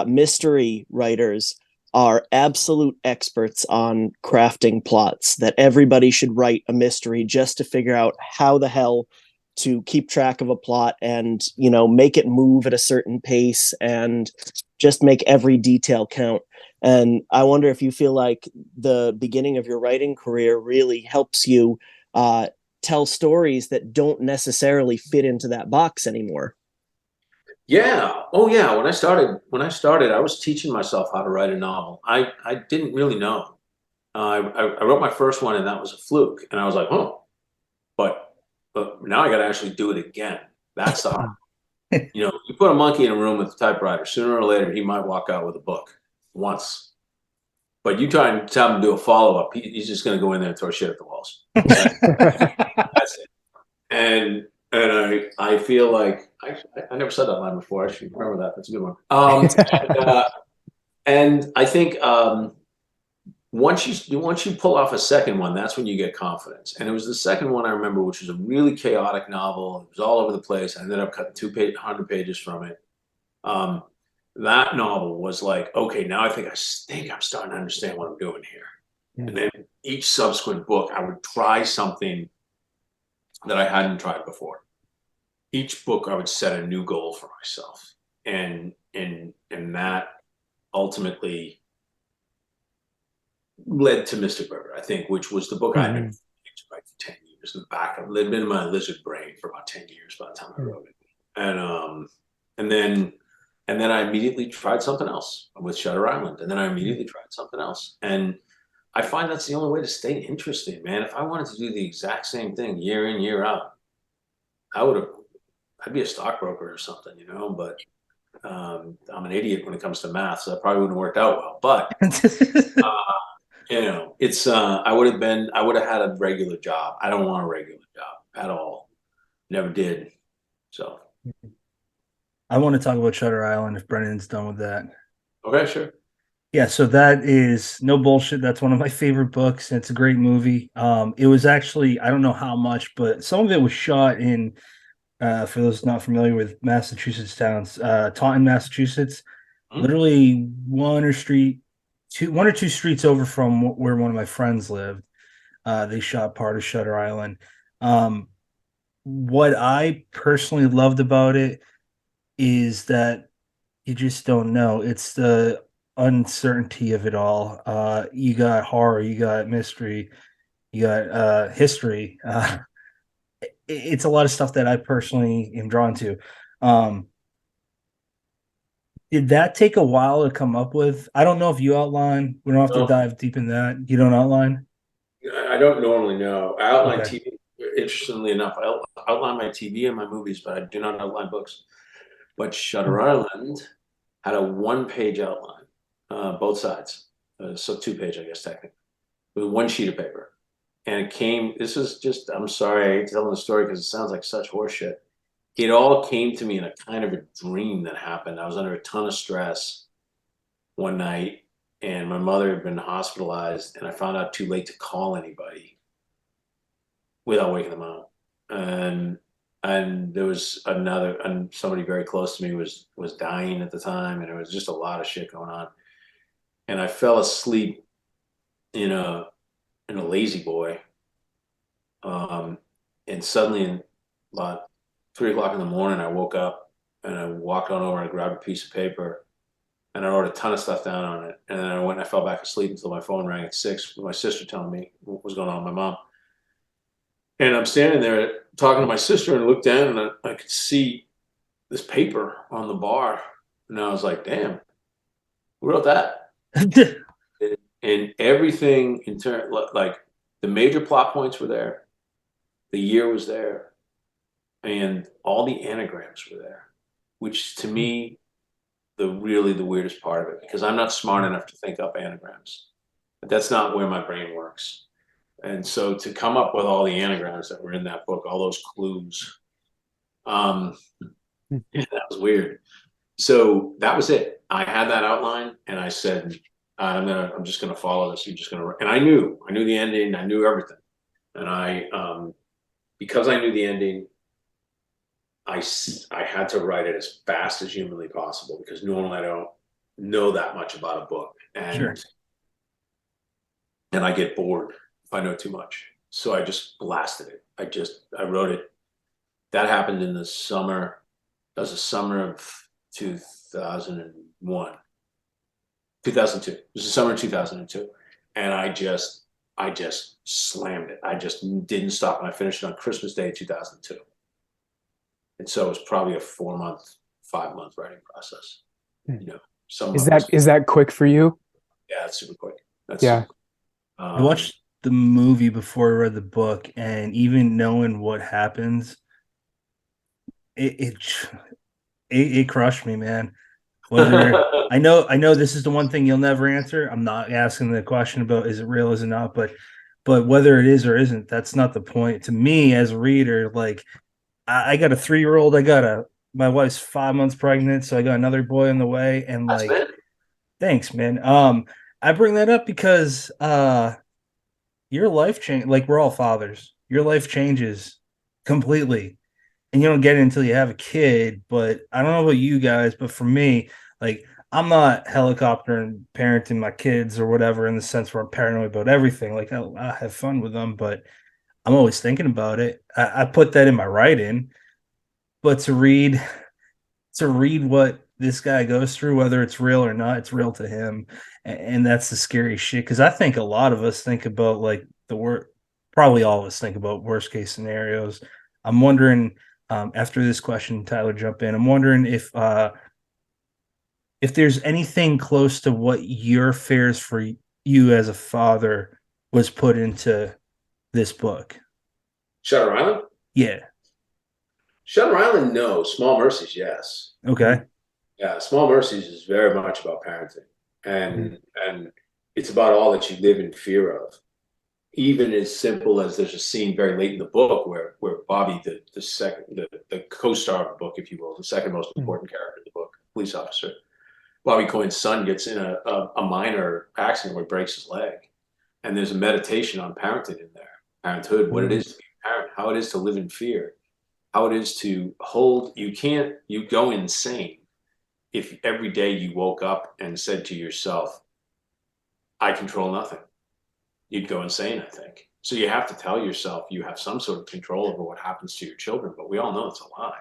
mystery writers are absolute experts on crafting plots, that everybody should write a mystery just to figure out how the hell to keep track of a plot and, make it move at a certain pace and just make every detail count. And I wonder if you feel like the beginning of your writing career really helps you tell stories that don't necessarily fit into that box anymore. Yeah. Oh, yeah. When I started, I was teaching myself how to write a novel. I didn't really know. I wrote my first one, and that was a fluke. And I was like, oh, but now I got to actually do it again. That's the hard. You put a monkey in a room with a typewriter. Sooner or later, he might walk out with a book once. But you try and tell him to do a follow up, he's just going to go in there and throw shit at the walls. That's it. And I feel like I never said that line before. I should remember that. That's a good one. And I think once you pull off a second one, that's when you get confidence. And it was the second one I remember, which was a really chaotic novel. It was all over the place. I ended up cutting 100 pages from it. That novel was like, okay, now I think I'm starting to understand what I'm doing here. Yeah. And then each subsequent book, I would try something that I hadn't tried before. Each book, I would set a new goal for myself, and that ultimately led to Mystic River, I think, which was the book I had been for 10 years. In the back, I'd been in my lizard brain for about 10 years by the time I wrote it, and then I immediately tried something else with Shutter Island, and then I immediately tried something else, and I find that's the only way to stay interesting, man. If I wanted to do the exact same thing year in, year out, I'd be a stockbroker or something, but I'm an idiot when it comes to math, so that probably wouldn't have worked out well. But I would have had a regular job. I don't want a regular job at all. Never did. So, I want to talk about Shutter Island if Brennan's done with that. okay, sure. Yeah, so that is no bullshit. That's one of my favorite books. It's a great movie. It was actually, I don't know how much, but some of it was shot in, for those not familiar with Massachusetts towns, Taunton, Massachusetts, Hmm? literally one or two streets over from where one of my friends lived. They shot part of Shutter Island. Um, what I personally loved about it is that you just don't know. It's the uncertainty of it all. You got horror, you got mystery, you got history. It's a lot of stuff that I personally am drawn to. Um, did that take a while to come up with? I don't know if you outline. We don't have to No, dive deep in that. You don't outline? I don't normally know. I outline Okay. TV. Interestingly enough, I outline my TV and my movies, but I do not outline books. But Shutter Island had a one-page outline, both sides. So two-page, I guess, technically, with one sheet of paper. And it came, this is just, I'm sorry, I hate telling the story because it sounds like such horseshit. It all came to me in a kind of a dream that happened. I was under a ton of stress one night, and my mother had been hospitalized, and I found out too late to call anybody without waking them up. And there was another, and somebody very close to me was dying at the time, and it was just a lot of shit going on. And I fell asleep in a lazy boy. Um, and suddenly, about 3 o'clock in the morning, I woke up and I walked on over and I grabbed a piece of paper and I wrote a ton of stuff down on it. And then I went and I fell back asleep until my phone rang at 6 with my sister telling me what was going on with my mom. And I'm standing there talking to my sister and I looked down and I could see this paper on the bar. And I was like, damn, who wrote that? And everything in turn, like the major plot points were there, the year was there, and all the anagrams were there, which to me, the weirdest part of it, because I'm not smart enough to think up anagrams. But that's not where my brain works. And so to come up with all the anagrams that were in that book, all those clues, um, yeah, that was weird. So that was it. I had that outline, and I said, I'm just gonna follow this. You're just gonna, and I knew the ending, I knew everything, and because I knew the ending, I had to write it as fast as humanly possible because normally I don't know that much about a book, Sure. and I get bored if I know too much. So I just blasted it. I wrote it. That happened in the summer. That was the summer of 2001, 2002. It was the summer of 2002, and I just slammed it. I just didn't stop, and I finished it on Christmas Day 2002. And so it was probably a 4 month, 5 month writing process. You know, some Is months. that quick for you? Yeah, it's super quick. That's Yeah. super, I watched the movie before I read the book, and even knowing what happens, it it it crushed me, man. Whether I know this is the one thing you'll never answer. I'm not asking the question about is it real, is it not, but whether it is or isn't, that's not the point. To me, as a reader, like I got a 3-year-old, my wife's 5 months pregnant, so I got another boy on the way, and that's like, it. thanks, man. I bring that up because your life change, like we're all fathers. Your life changes completely, and you don't get it until you have a kid. But I don't know about you guys, but for me, like I'm not helicoptering parenting my kids or whatever in the sense where I'm paranoid about everything. Like I have fun with them, but I'm always thinking about it. I put that in my writing, but to read what this guy goes through, whether it's real or not, it's real to him, and that's the scary shit. Because I think a lot of us think about like the worst. Probably all of us think about worst case scenarios. I'm wondering, after this question, Tyler, jump in. I'm wondering if there's anything close to what your fears for you as a father was put into this book. Shutter Island. Yeah. Shutter Island, no. Small Mercies, yes. Okay. Yeah, Small Mercies is very much about parenting, and it's about all that you live in fear of. Even as simple as there's a scene very late in the book where Bobby, the co-star of the book, if you will, the second most important character in the book, police officer, Bobby Coyne's son gets in a minor accident where he breaks his leg, and there's a meditation on parenting in there, parenthood, what it is to be a parent, how it is to live in fear, how it is to hold. You go insane if every day you woke up and said to yourself, I control nothing. You'd go insane, I think. So you have to tell yourself you have some sort of control over what happens to your children, but we all know it's a lie.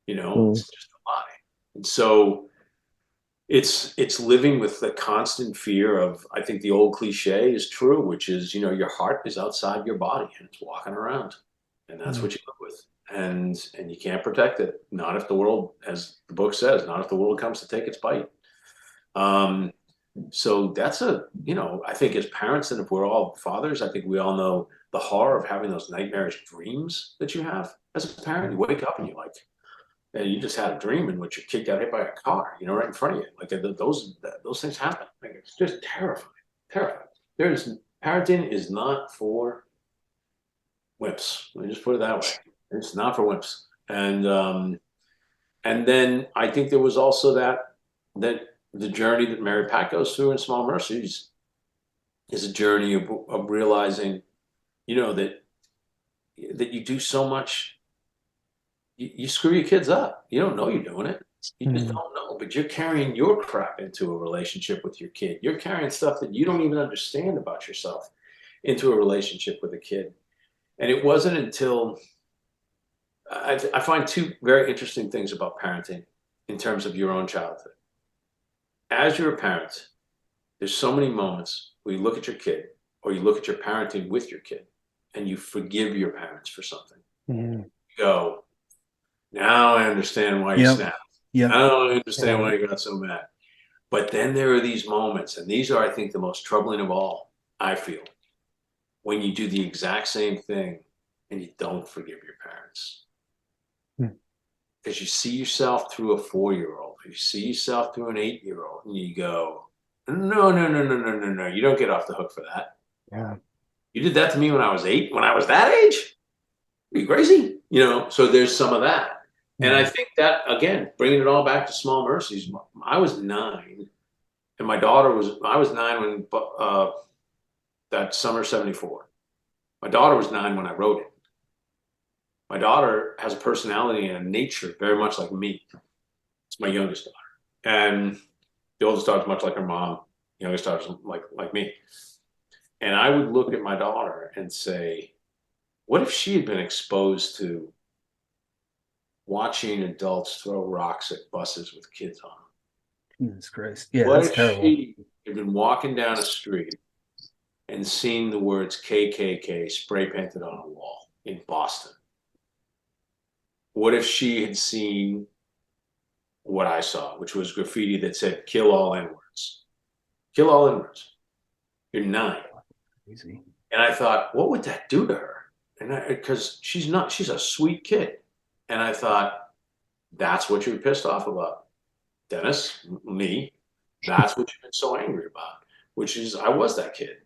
It's just a lie. And so it's living with the constant fear of, I think the old cliche is true, which is, your heart is outside your body and it's walking around. And that's what you live with. And you can't protect it. Not if the world, as the book says, not if the world comes to take its bite. So that's I think as parents, and if we're all fathers, I think we all know the horror of having those nightmarish dreams that you have as a parent. You wake up and you're like, and you just had a dream in which your kid got hit by a car, right in front of you. Like those things happen. Like, it's just terrifying, terrifying. Parenting is not for wimps. Let me just put it that way. It's not for wimps. And then I think there was also that the journey that Mary Pat goes through in Small Mercies is a journey of realizing, that you do so much. You screw your kids up. You don't know you're doing it. You just don't know. But you're carrying your crap into a relationship with your kid. You're carrying stuff that you don't even understand about yourself into a relationship with a kid. And it wasn't until I find two very interesting things about parenting in terms of your own childhood. As you're a parent, there's so many moments where you look at your kid or you look at your parenting with your kid and you forgive your parents for something. You go, now I understand why you snapped. Yeah. Now I understand why you got so mad. But then there are these moments, and these are, I think, the most troubling of all, I feel, when you do the exact same thing and you don't forgive your parents. Because you see yourself through a 4-year-old, or you see yourself through an 8-year-old, and you go, no, you don't get off the hook for that. Yeah. You did that to me when I was 8, when I was that age? Are you crazy? So there's some of that. And I think that, again, bringing it all back to Small Mercies, I was 9, and I was 9 when that summer '74. My daughter was 9 when I wrote it. My daughter has a personality and a nature very much like me. It's my youngest daughter. And the oldest daughter's much like her mom. The youngest daughter's like me. And I would look at my daughter and say, what if she had been exposed to watching adults throw rocks at buses with kids on them? Jesus Christ. Yeah, What that's if terrible. she had been walking down a street and seen the words KKK spray painted on a wall in Boston? What if she had seen what I saw, which was graffiti that said, kill all N-words? Kill all N-words. You're 9. Easy. And I thought, what would that do to her? And because she's a sweet kid. And I thought, that's what you're pissed off about, Dennis, me. That's what you've been so angry about, which is I was that kid.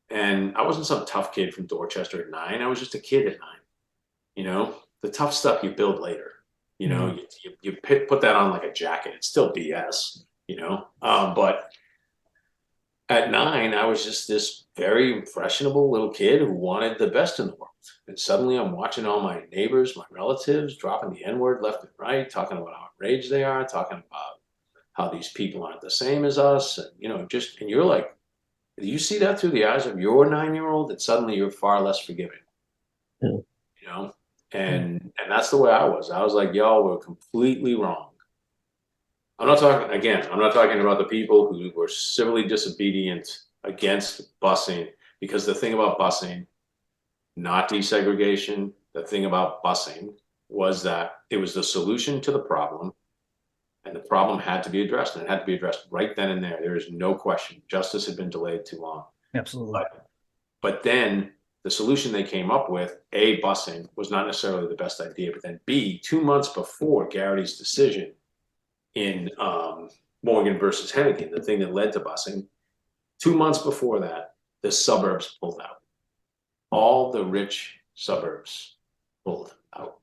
And I wasn't some tough kid from Dorchester at 9. I was just a kid at 9. The tough stuff you build later. You put that on like a jacket. It's still BS, but at 9, I was just this very impressionable little kid who wanted the best in the world. And suddenly I'm watching all my neighbors, my relatives, dropping the N-word left and right, talking about how outraged they are, talking about how these people aren't the same as us. And, and you're like, do you see that through the eyes of your 9-year-old? And suddenly you're far less forgiving, And that's the way I was. I was like, y'all were completely wrong. I'm not talking about the people who were civilly disobedient against busing, because the thing about busing, not desegregation, the thing about busing was that it was the solution to the problem, and the problem had to be addressed, and it had to be addressed right then and there. There is no question. Justice had been delayed too long. Absolutely. But then the solution they came up with, A, busing was not necessarily the best idea, but then B, 2 months before Garrity's decision in Morgan versus Hennigan, the thing that led to busing, 2 months before that, the suburbs pulled out. All the rich suburbs pulled out.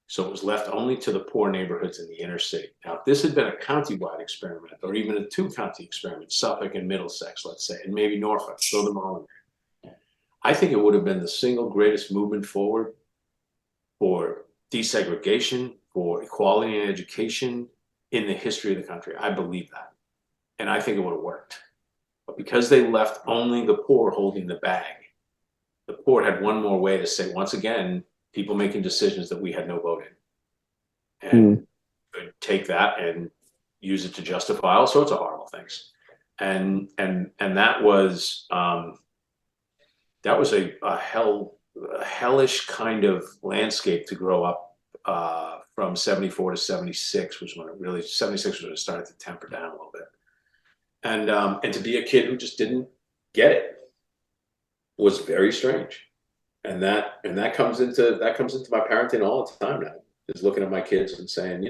So it was left only to the poor neighborhoods in the inner city. Now, if this had been a county-wide experiment, or even a two-county experiment, Suffolk and Middlesex, let's say, and maybe Norfolk, throw them all in there, I think it would have been the single greatest movement forward for desegregation, for equality in education in the history of the country. I believe that. And I think it would have worked. But because they left only the poor holding the bag, the poor had one more way to say, once again, people making decisions that we had no vote in. And could take that and use it to justify all sorts of horrible things. And that was a hellish kind of landscape to grow up from 74 to 76 was when it really, 76 was when it started to temper down a little bit. And to be a kid who just didn't get it was very strange. And that comes into my parenting all the time now, is looking at my kids and saying,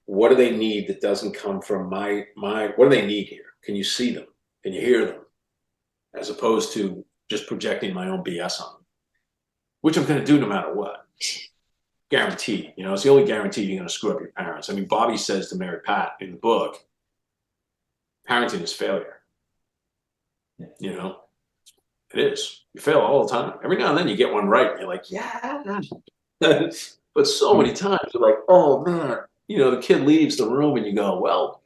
what do they need that doesn't come from my what do they need here? Can you see them? Can you hear them? As opposed to just projecting my own BS on them, which I'm going to do no matter what. Guaranteed. It's the only guarantee you're going to screw up your parents. I mean, Bobby says to Mary Pat in the book, parenting is failure. It is. You fail all the time. Every now and then you get one right and you're like, yeah. But so many times you're like, oh man, the kid leaves the room and you go, well,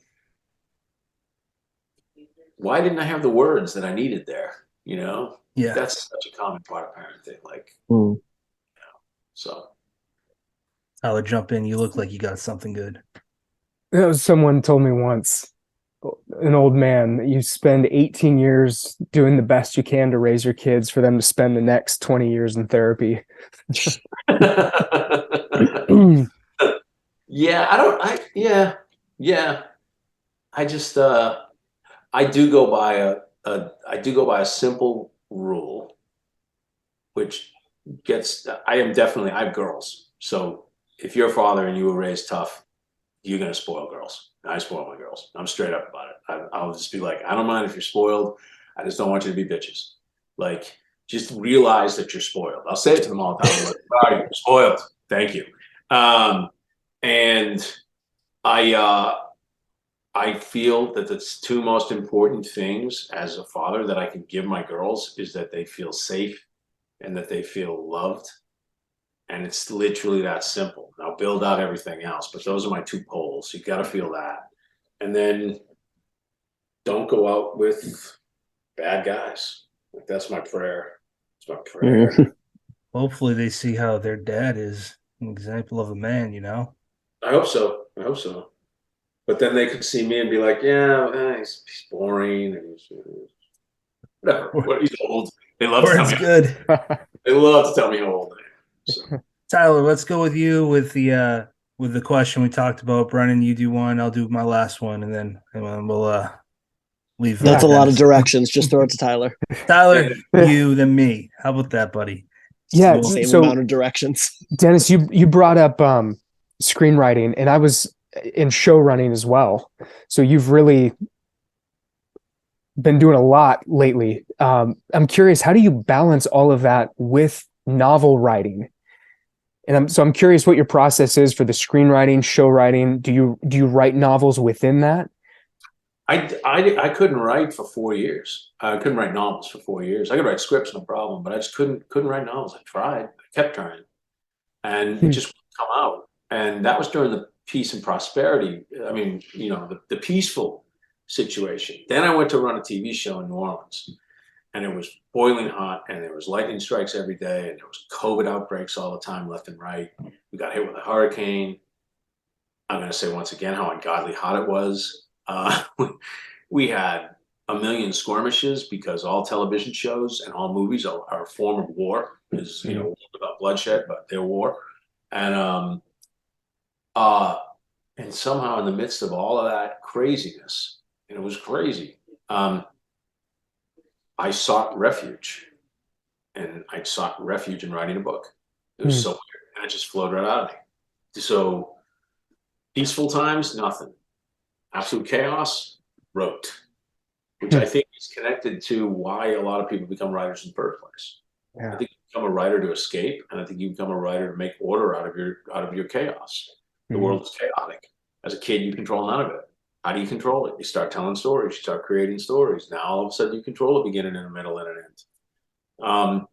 why didn't I have the words that I needed there? Yeah. That's such a common part of parenting. So. Tyler, jump in. You look like you got something good. Someone told me once, an old man, that you spend 18 years doing the best you can to raise your kids for them to spend the next 20 years in therapy. Yeah. I just, I do go by a simple rule, which I have girls. So if you're a father and you were raised tough, you're going to spoil girls. I spoil my girls. I'm straight up about it. I'll just be like, I don't mind if you're spoiled. I just don't want you to be bitches. Just realize that you're spoiled. I'll say it to them all the time. I'm like, all right, you're spoiled. Thank you. And I feel that the two most important things as a father that I can give my girls is that they feel safe and that they feel loved. And it's literally that simple. I'll build out everything else, but those are my two poles. You got to feel that. And then don't go out with bad guys. That's my prayer. It's my prayer. Hopefully they see how their dad is an example of a man, I hope so. But then they could see me and be like, yeah, he's boring. And he's whatever. He's old. They love to tell me. Good. They love to tell me how old I am. So. Tyler, let's go with you with the question we talked about. Brennan, you do one, I'll do my last one, and then we'll leave. That's a lot of directions. Just throw it to Tyler. Tyler, you, then me. How about that, buddy? Yeah, same amount of directions. Dennis, you brought up screenwriting, and I was in show running as well. So you've really been doing a lot lately. I'm curious, how do you balance all of that with novel writing? And I'm curious what your process is for the screenwriting, show writing. Do you write novels within that? I couldn't write for 4 years. I couldn't write novels for 4 years. I could write scripts, no problem, but I just couldn't write novels. I tried. I kept trying. And it just wouldn't come out. And that was during the peace and prosperity. I mean, the peaceful situation. Then I went to run a TV show in New Orleans. And it was boiling hot, and there was lightning strikes every day, and there was COVID outbreaks all the time, left and right. We got hit with a hurricane. I'm going to say once again how ungodly hot it was. We had a million skirmishes because all television shows and all movies are a form of war. Is about bloodshed, but they're war. And somehow in the midst of all of that craziness, and it was crazy. I sought refuge and I sought refuge in writing a book. It was so weird, and it just flowed right out of me. So peaceful times, nothing. Absolute chaos, wrote, which I think is connected to why a lot of people become writers in the first place. I Yeah. think you become a writer to escape, and I think you become a writer to make order out of your chaos. The world is chaotic. As a kid, you control none of it. How do you control it? You start telling stories, you start creating stories. Now all of a sudden you control a beginning and a middle and an end.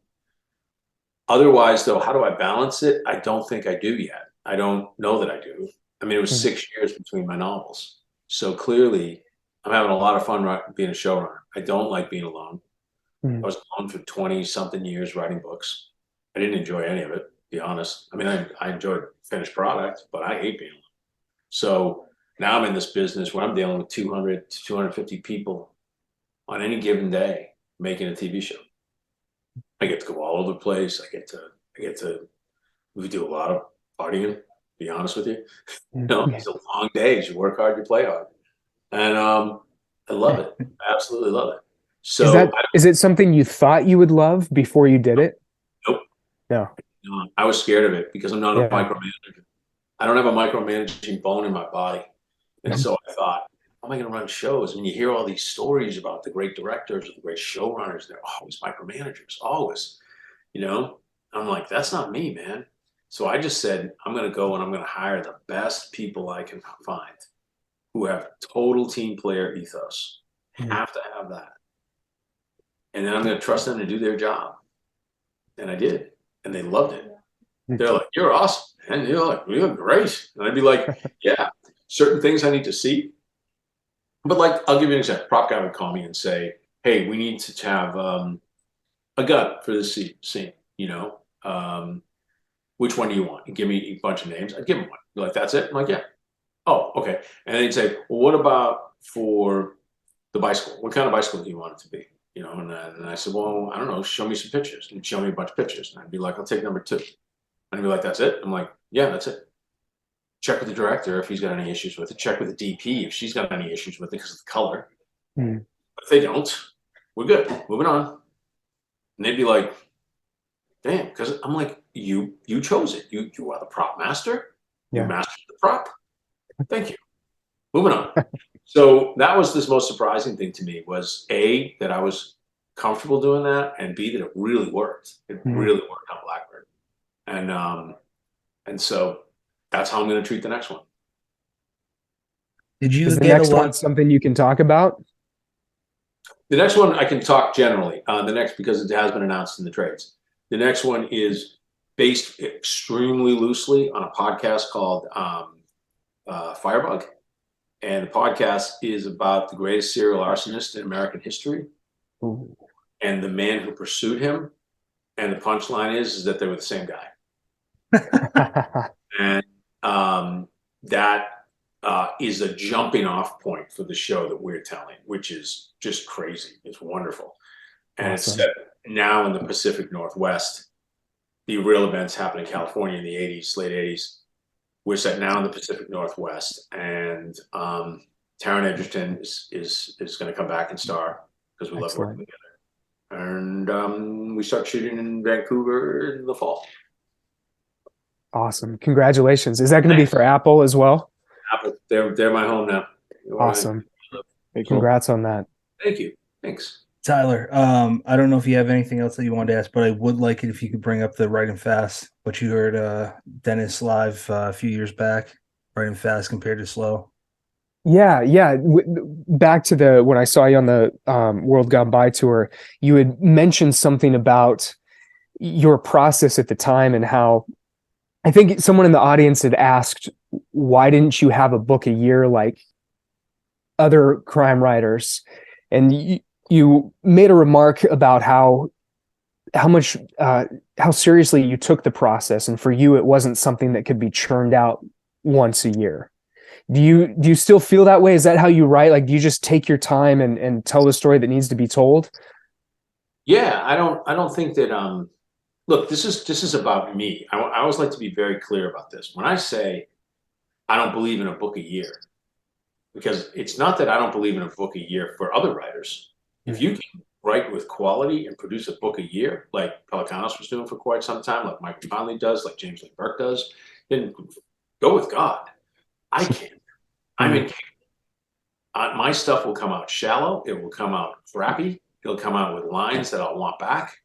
Otherwise, though, how do I balance it? I don't think I do yet. I don't know that I do. I mean, it was 6 years between my novels. So clearly, I'm having a lot of fun being a showrunner. I don't like being alone. I was alone for 20 something years writing books. I didn't enjoy any of it, to be honest. I mean, I enjoyed finished product, but I hate being alone. So now I'm in this business where I'm dealing with 200 to 250 people on any given day making a TV show. I get to go all over the place. We do a lot of partying, to be honest with you. It's a long days. You work hard, you play hard. And I love it. I absolutely love it. So Is it something you thought you would love before you did it? Nope. No. No, I was scared of it because I'm not a micromanager. I don't have a micromanaging bone in my body. And so I thought, how am I going to run shows? And you hear all these stories about the great directors or the great showrunners. They're always micromanagers, always. I'm like, that's not me, man. So I just said, I'm going to go and I'm going to hire the best people I can find who have total team player ethos. Have to have that. And then I'm going to trust them to do their job. And I did. And they loved it. They're like, you're awesome. And you're like, you're great. And I'd be like, yeah, certain things I need to see. But like, I'll give you an example. Prop guy would call me and say, hey, we need to have a gun for this scene, which one do you want? And give me a bunch of names. I'd give him one. Be like, that's it? I'm like, yeah. Oh, okay. And then he'd say, well, what about for the bicycle? What kind of bicycle do you want it to be? And I said, well, I don't know. Show me some pictures. And he'd show me a bunch of pictures. And I'd be like, I'll take number 2. And he'd be like, that's it? I'm like, yeah, that's it. Check with the director if he's got any issues with it. Check with the DP if she's got any issues with it because of the color. But if they don't, we're good. Moving on. And they'd be like, damn, because I'm like, you chose it. You are the prop master. You mastered the prop. Thank you. Moving on. So that was the most surprising thing to me was A, that I was comfortable doing that, and B, that it really worked. It really worked on Blackbird. And so that's how I'm going to treat the next one. Did you Is the get next a lot? one something you can talk about? The next one I can talk generally. Because it has been announced in the trades. The next one is based extremely loosely on a podcast called Firebug. And the podcast is about the greatest serial arsonist in American history. Ooh. And the man who pursued him. And the punchline is that they were the same guy. And that is a jumping off point for the show that we're telling, which is just crazy. It's wonderful. And It's set now in the Pacific Northwest. The real events happened in California in the 80s, late 80s. We're set now in the Pacific Northwest. And Taron Egerton is going to come back and star because we love working together. And we start shooting in Vancouver in the fall. Awesome. Congratulations. Is that going to be for Apple as well? Apple, they're my home now. Awesome. Very cool. Congrats on that. Thank you. Thanks. Tyler, I don't know if you have anything else that you wanted to ask, but I would like it if you could bring up the Writing Fast, what you heard Dennis live a few years back, Writing Fast compared to slow. Yeah. Back to when I saw you on the World Gone By tour, you had mentioned something about your process at the time and how I think someone in the audience had asked, why didn't you have a book a year like other crime writers? And you made a remark about how seriously you took the process, and for you it wasn't something that could be churned out once a year. Do you still feel that way? Is that how you write? Like, do you just take your time and tell the story that needs to be told? Yeah, I don't think that look, this is about me. I always like to be very clear about this. When I say I don't believe in a book a year, because it's not that I don't believe in a book a year for other writers. If you can write with quality and produce a book a year, like Pelicanos was doing for quite some time, like Michael Conley does, like James Lee Burke does, then go with God. I can't. I'm incapable. My stuff will come out shallow. It will come out crappy. It'll come out with lines that I'll want back.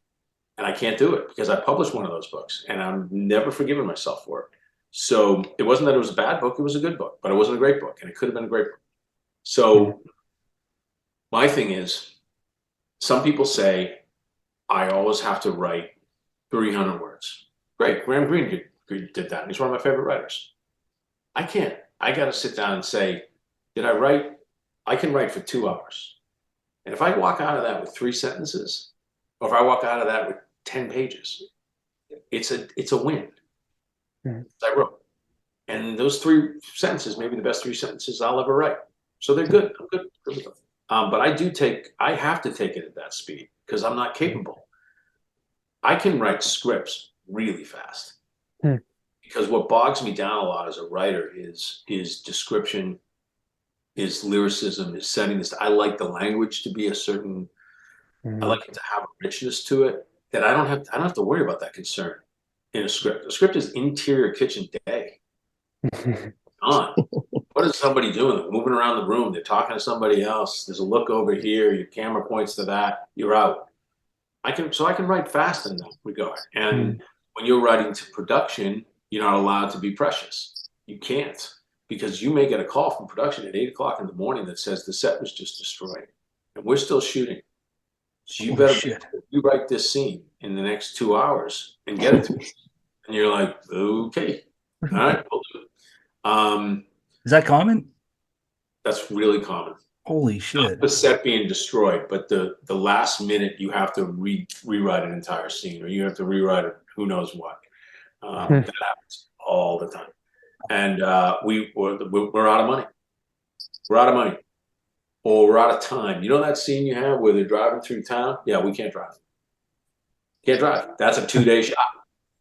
And I can't do it because I published one of those books and I'm never forgiven myself for it. So it wasn't that it was a bad book. It was a good book, but it wasn't a great book and it could have been a great book. So my thing is, some people say, I always have to write 300 words. Great. Graham Greene did that. He's one of my favorite writers. I can't. I got to sit down and say, did I write? I can write for 2 hours. And if I walk out of that with 3 sentences, or if I walk out of that with 10 pages, it's a win. I wrote. And those 3 sentences may be the best 3 sentences I'll ever write. So they're good. I'm good with them. But I have to take it at that speed because I'm not capable. I can write scripts really fast. Because what bogs me down a lot as a writer is description, is lyricism, is setting this. I like the language to be a certain, I like it to have a richness to it that I don't have to worry about that concern in a script. A script is interior kitchen day. On. What is somebody doing? They're moving around the room. They're talking to somebody else. There's a look over here. Your camera points to that. You're out. I can write fast in that regard. And when you're writing to production, you're not allowed to be precious. You can't, because you may get a call from production at 8 o'clock in the morning that says the set was just destroyed and we're still shooting. So you better rewrite this scene in the next 2 hours and get it to me. And you're like, okay, all right, we'll do it. Is that common? That's really common. Holy shit. Not the set being destroyed, but the last minute you have to rewrite an entire scene, or you have to rewrite who knows what. That happens all the time. And we're out of money. We're out of money. Or we're out of time. You know that scene you have where they're driving through town? Yeah, we can't drive. Can't drive. That's a 2-day shot.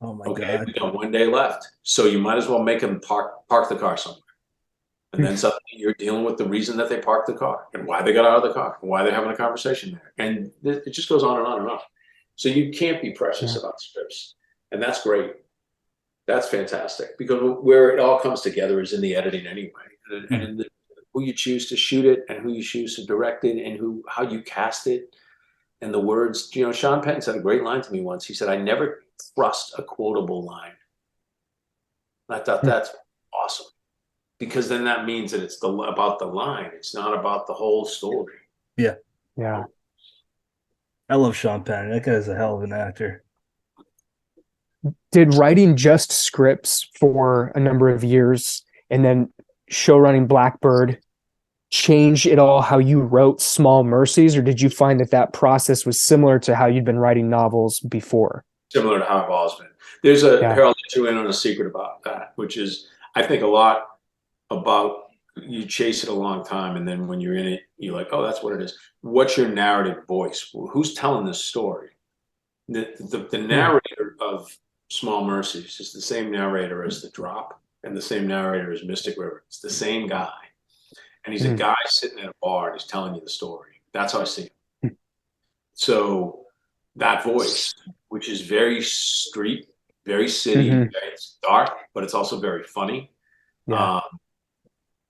Oh my God. We God. got 1 day left. So you might as well make them park the car somewhere. And then suddenly you're dealing with the reason that they parked the car and why they got out of the car and why they're having a conversation there. And it just goes on and on and on. So you can't be precious about scripts. And that's great. That's fantastic, because where it all comes together is in the editing anyway. And who you choose to shoot it and who you choose to direct it and how you cast it and the words. You know, Sean Penn said a great line to me once. He said, I never trust a quotable line. I thought that's awesome. Because then that means that it's about the line. It's not about the whole story. Yeah. Yeah. I love Sean Penn. That guy's a hell of an actor. Did writing just scripts for a number of years and then show running Blackbird change at all how you wrote Small Mercies, or did you find that process was similar to how you'd been writing novels before? Similar to how I've always been. There's Harold let you in on a secret about that, which is, I think, a lot about you chase it a long time, and then when you're in it, you're like, oh, that's what it is. What's your narrative voice? Who's telling this story? The narrator of Small Mercies is the same narrator as The Drop and the same narrator as Mystic River. It's the same guy. And he's a guy sitting at a bar and he's telling you the story. That's how I see him. So that voice, which is very street, very city, it's dark, but it's also very funny. Yeah.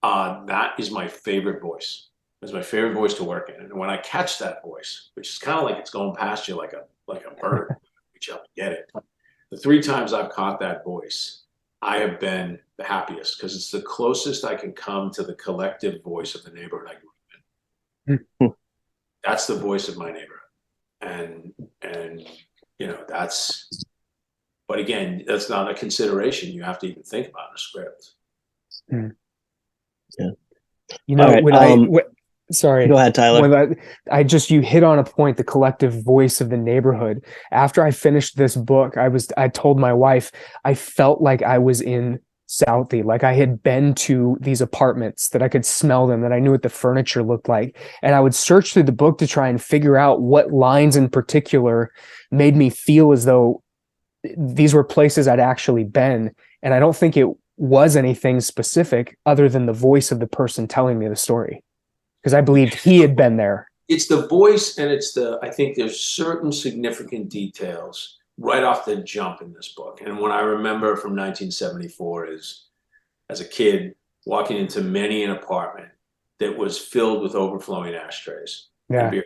That is my favorite voice. It's my favorite voice to work in. And when I catch that voice, which is kind of like it's going past you like a bird, reach out and get it. The 3 times I've caught that voice, I have been the happiest because it's the closest I can come to the collective voice of the neighborhood I grew up in. That's the voice of my neighborhood. And you know, but again, that's not a consideration you have to even think about in a script. Yeah. You know, right, sorry. Go ahead, Tyler. You hit on a point, the collective voice of the neighborhood. After I finished this book, I told my wife, I felt like I was in Southie, like I had been to these apartments, that I could smell them, that I knew what the furniture looked like. And I would search through the book to try and figure out what lines in particular made me feel as though these were places I'd actually been. And I don't think it was anything specific other than the voice of the person telling me the story, because I believed he had been there. It's the voice, and I think there's certain significant details right off the jump in this book. And what I remember from 1974 is, as a kid, walking into many an apartment that was filled with overflowing ashtrays and Yeah. beer.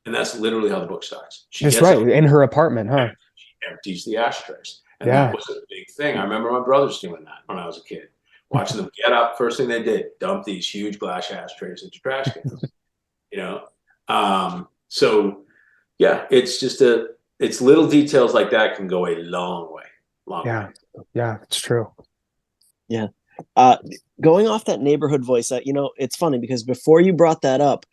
And that's literally how the book starts. She That's gets right. up, In her apartment, huh? she empties the ashtrays. And Yeah. that was a big thing. I remember my brothers doing that when I was a kid. Watching them get up, first thing they did, dump these huge glass ashtrays into trash cans. You know? So yeah, it's little details like that can go a long way. Long Yeah. way. Yeah, it's true. Yeah. Going off that neighborhood voice, it's funny because before you brought that up,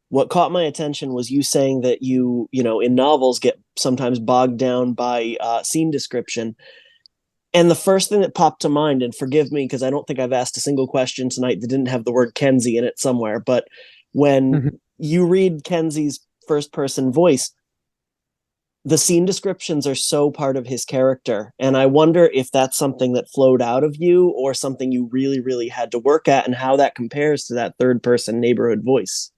what caught my attention was you saying that in novels get sometimes bogged down by scene description. And the first thing that popped to mind, and forgive me because I don't think I've asked a single question tonight that didn't have the word Kenzie in it somewhere, but when you read Kenzie's first person voice, the scene descriptions are so part of his character. And I wonder if that's something that flowed out of you or something you really, really had to work at, and how that compares to that third person neighborhood voice.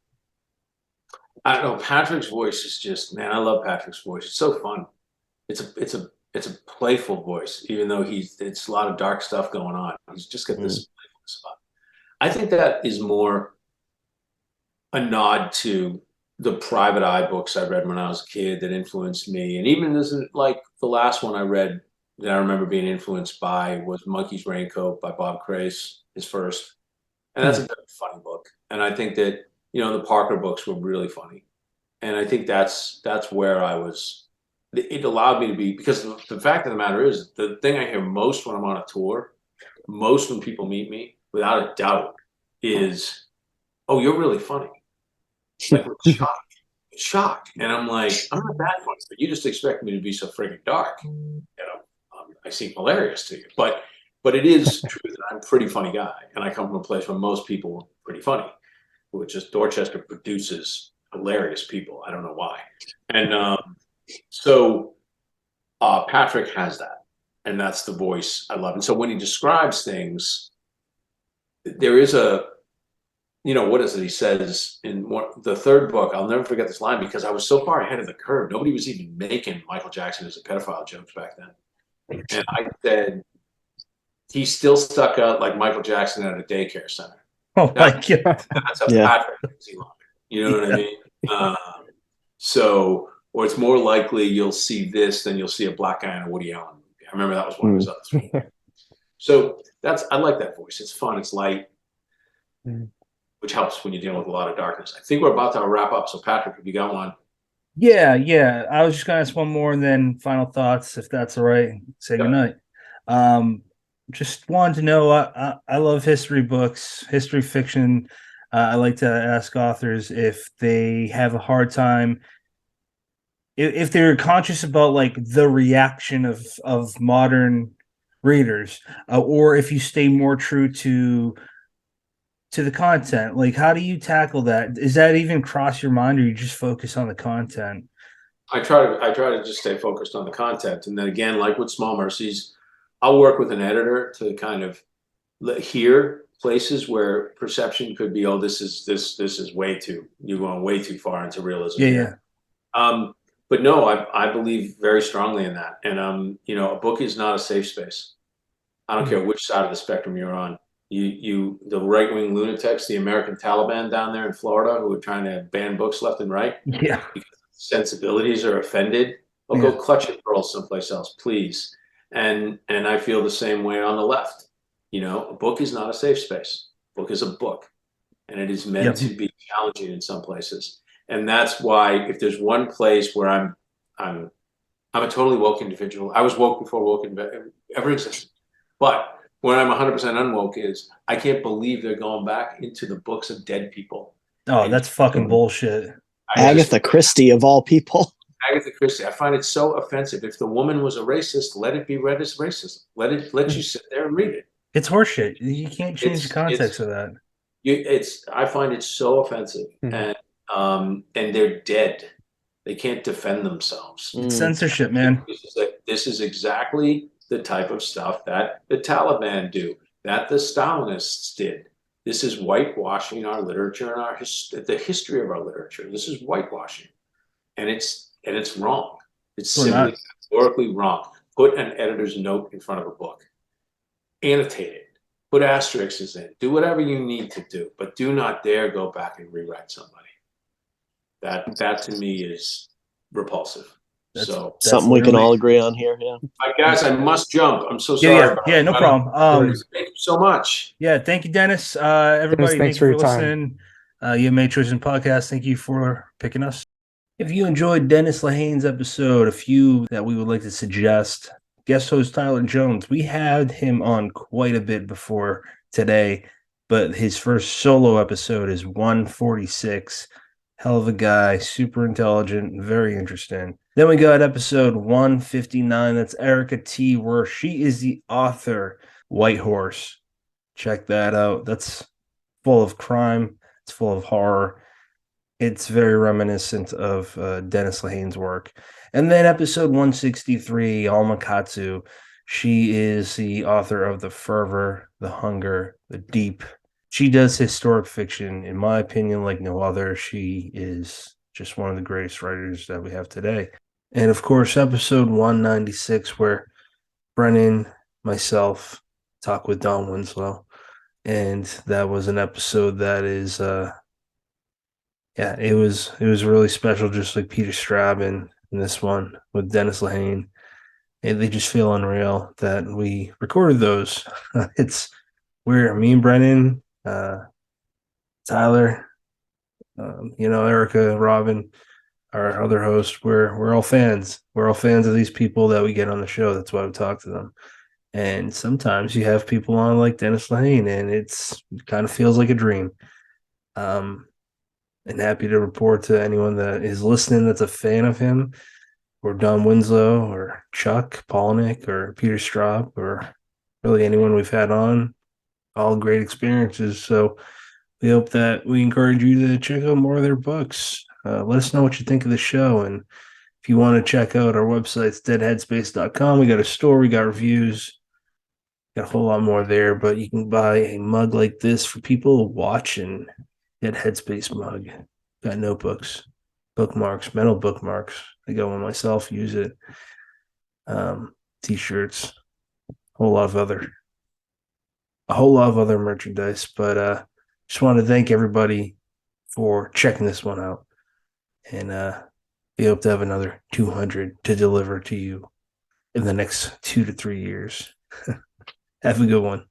I don't know. Patrick's voice is just, man, I love Patrick's voice. It's so fun. It's a playful voice, even though it's a lot of dark stuff going on. He's just got this playfulness about it. I think that is more a nod to the private eye books I read when I was a kid that influenced me. And even like the last one I read that I remember being influenced by was Monkey's Raincoat by Bob Crace, his first. And that's a very funny book. And I think that, the Parker books were really funny. And I think that's where it allowed me to be, because the fact of the matter is, the thing I hear most when I'm on a tour, most when people meet me, without a doubt, is, "Oh, you're really funny." Like, we're shocked. And I'm like, I'm not that funny, but you just expect me to be so friggin' dark. I seem hilarious to you. But it is true that I'm a pretty funny guy. And I come from a place where most people are pretty funny, which is Dorchester produces hilarious people. I don't know why. And so Patrick has that. And that's the voice I love. And so when he describes things, there is what is it he says in the third book? I'll never forget this line because I was so far ahead of the curve. Nobody was even making Michael Jackson as a pedophile jokes back then. And I said, he's still stuck out like Michael Jackson at a daycare center. Oh my God. That's a Patrick line. You know what I mean? Or it's more likely you'll see this than you'll see a black guy in a Woody Allen movie. I remember that was one of his others. So I like that voice. It's fun. It's light. Which helps when you're dealing with a lot of darkness. I think we're about to wrap up. So Patrick, if you got one. Yeah. I was just gonna ask one more and then final thoughts, if that's all right. Say goodnight. Just wanted to know, I love history books, history fiction. I like to ask authors if they have a hard time, if they're conscious about like the reaction of modern readers, or if you stay more true to the content. Like, how do you tackle that? Is that even cross your mind, or you just focus on the content? I try to just stay focused on the content, and then again, like with Small Mercies, I'll work with an editor to kind of hear places where perception could be, oh, this is you're going way too far into realism. Yeah. But no, I believe very strongly in that, and a book is not a safe space. I don't care which side of the spectrum you're on. The right-wing lunatics, the American Taliban down there in Florida, who are trying to ban books left and right, Yeah, because sensibilities are offended. Well, go clutch your pearls someplace else, please. And I feel the same way on the left. A book is not a safe space. A book is a book, and it is meant to be challenging in some places. And that's why, if there's one place where I'm a totally woke individual. I was woke before woke ever existed, but when I'm 100% unwoke is I can't believe they're going back into the books of dead people. Oh, that's fucking bullshit. Agatha Christie of all people. Agatha Christie. I find it so offensive. If the woman was a racist, let it be read as racism. Let you sit there and read it. It's horseshit. You can't change the context of that. I find it so offensive, and they're dead. They can't defend themselves. It's censorship, man. This is exactly the type of stuff that the Taliban do, that the Stalinists did. This is whitewashing our literature and the history of our literature. This is whitewashing, and it's wrong. It's We're simply not. categorically wrong. Put an editor's note in front of a book, annotate it, put asterisks in, do whatever you need to do, but do not dare go back and rewrite somebody. That to me is repulsive. That's So, that's Something we can all literally. agree on here. Yeah. guys, I must jump. I'm so Yeah, sorry. yeah, yeah. No problem. Thank you so much. Yeah, thank you, Dennis. Dennis, Everybody, thanks thank you for for your time. listening. You made choices podcast. Thank you for picking us. If you enjoyed Dennis Lehane's episode, a few that we would like to suggest. Guest host Tyler Jones. We had him on quite a bit before today, but his first solo episode is 146. Hell of a guy, super intelligent, very interesting. Then we got episode 159. That's Erica T. Where she is the author, White Horse. Check that out. That's full of crime. It's full of horror. It's very reminiscent of Dennis Lehane's work. And then episode 163, Alma Katsu. She is the author of The Fervor, The Hunger, The Deep. She does historic fiction, in my opinion, like no other. She is just one of the greatest writers that we have today. And of course, episode 196, where Brennan, myself, talk with Don Winslow. And that was an episode that is yeah, it was really special, just like Peter Straub in this one with Dennis Lehane. And they just feel unreal that we recorded those. It's we're me and Brennan, Tyler, Erica, Robin, our other host. We're all fans. We're all fans of these people that we get on the show. That's why we talk to them. And sometimes you have people on like Dennis Lehane, and it kind of feels like a dream. And happy to report to anyone that is listening that's a fan of him, or Don Winslow, or Chuck Palahniuk, or Peter Straub, or really anyone we've had on. All great experiences. So we hope that we encourage you to check out more of their books. Let us know what you think of the show. And if you want to check out our websites, deadheadspace.com, we got a store, we got reviews, got a whole lot more there. But you can buy a mug like this for people watching. Dead Headspace mug. Got notebooks, bookmarks, metal bookmarks. I got one myself, use it. T-shirts, a whole lot of other merchandise. But just want to thank everybody for checking this one out. And we hope to have another 200 to deliver to you in the next 2 to 3 years. Have a good one.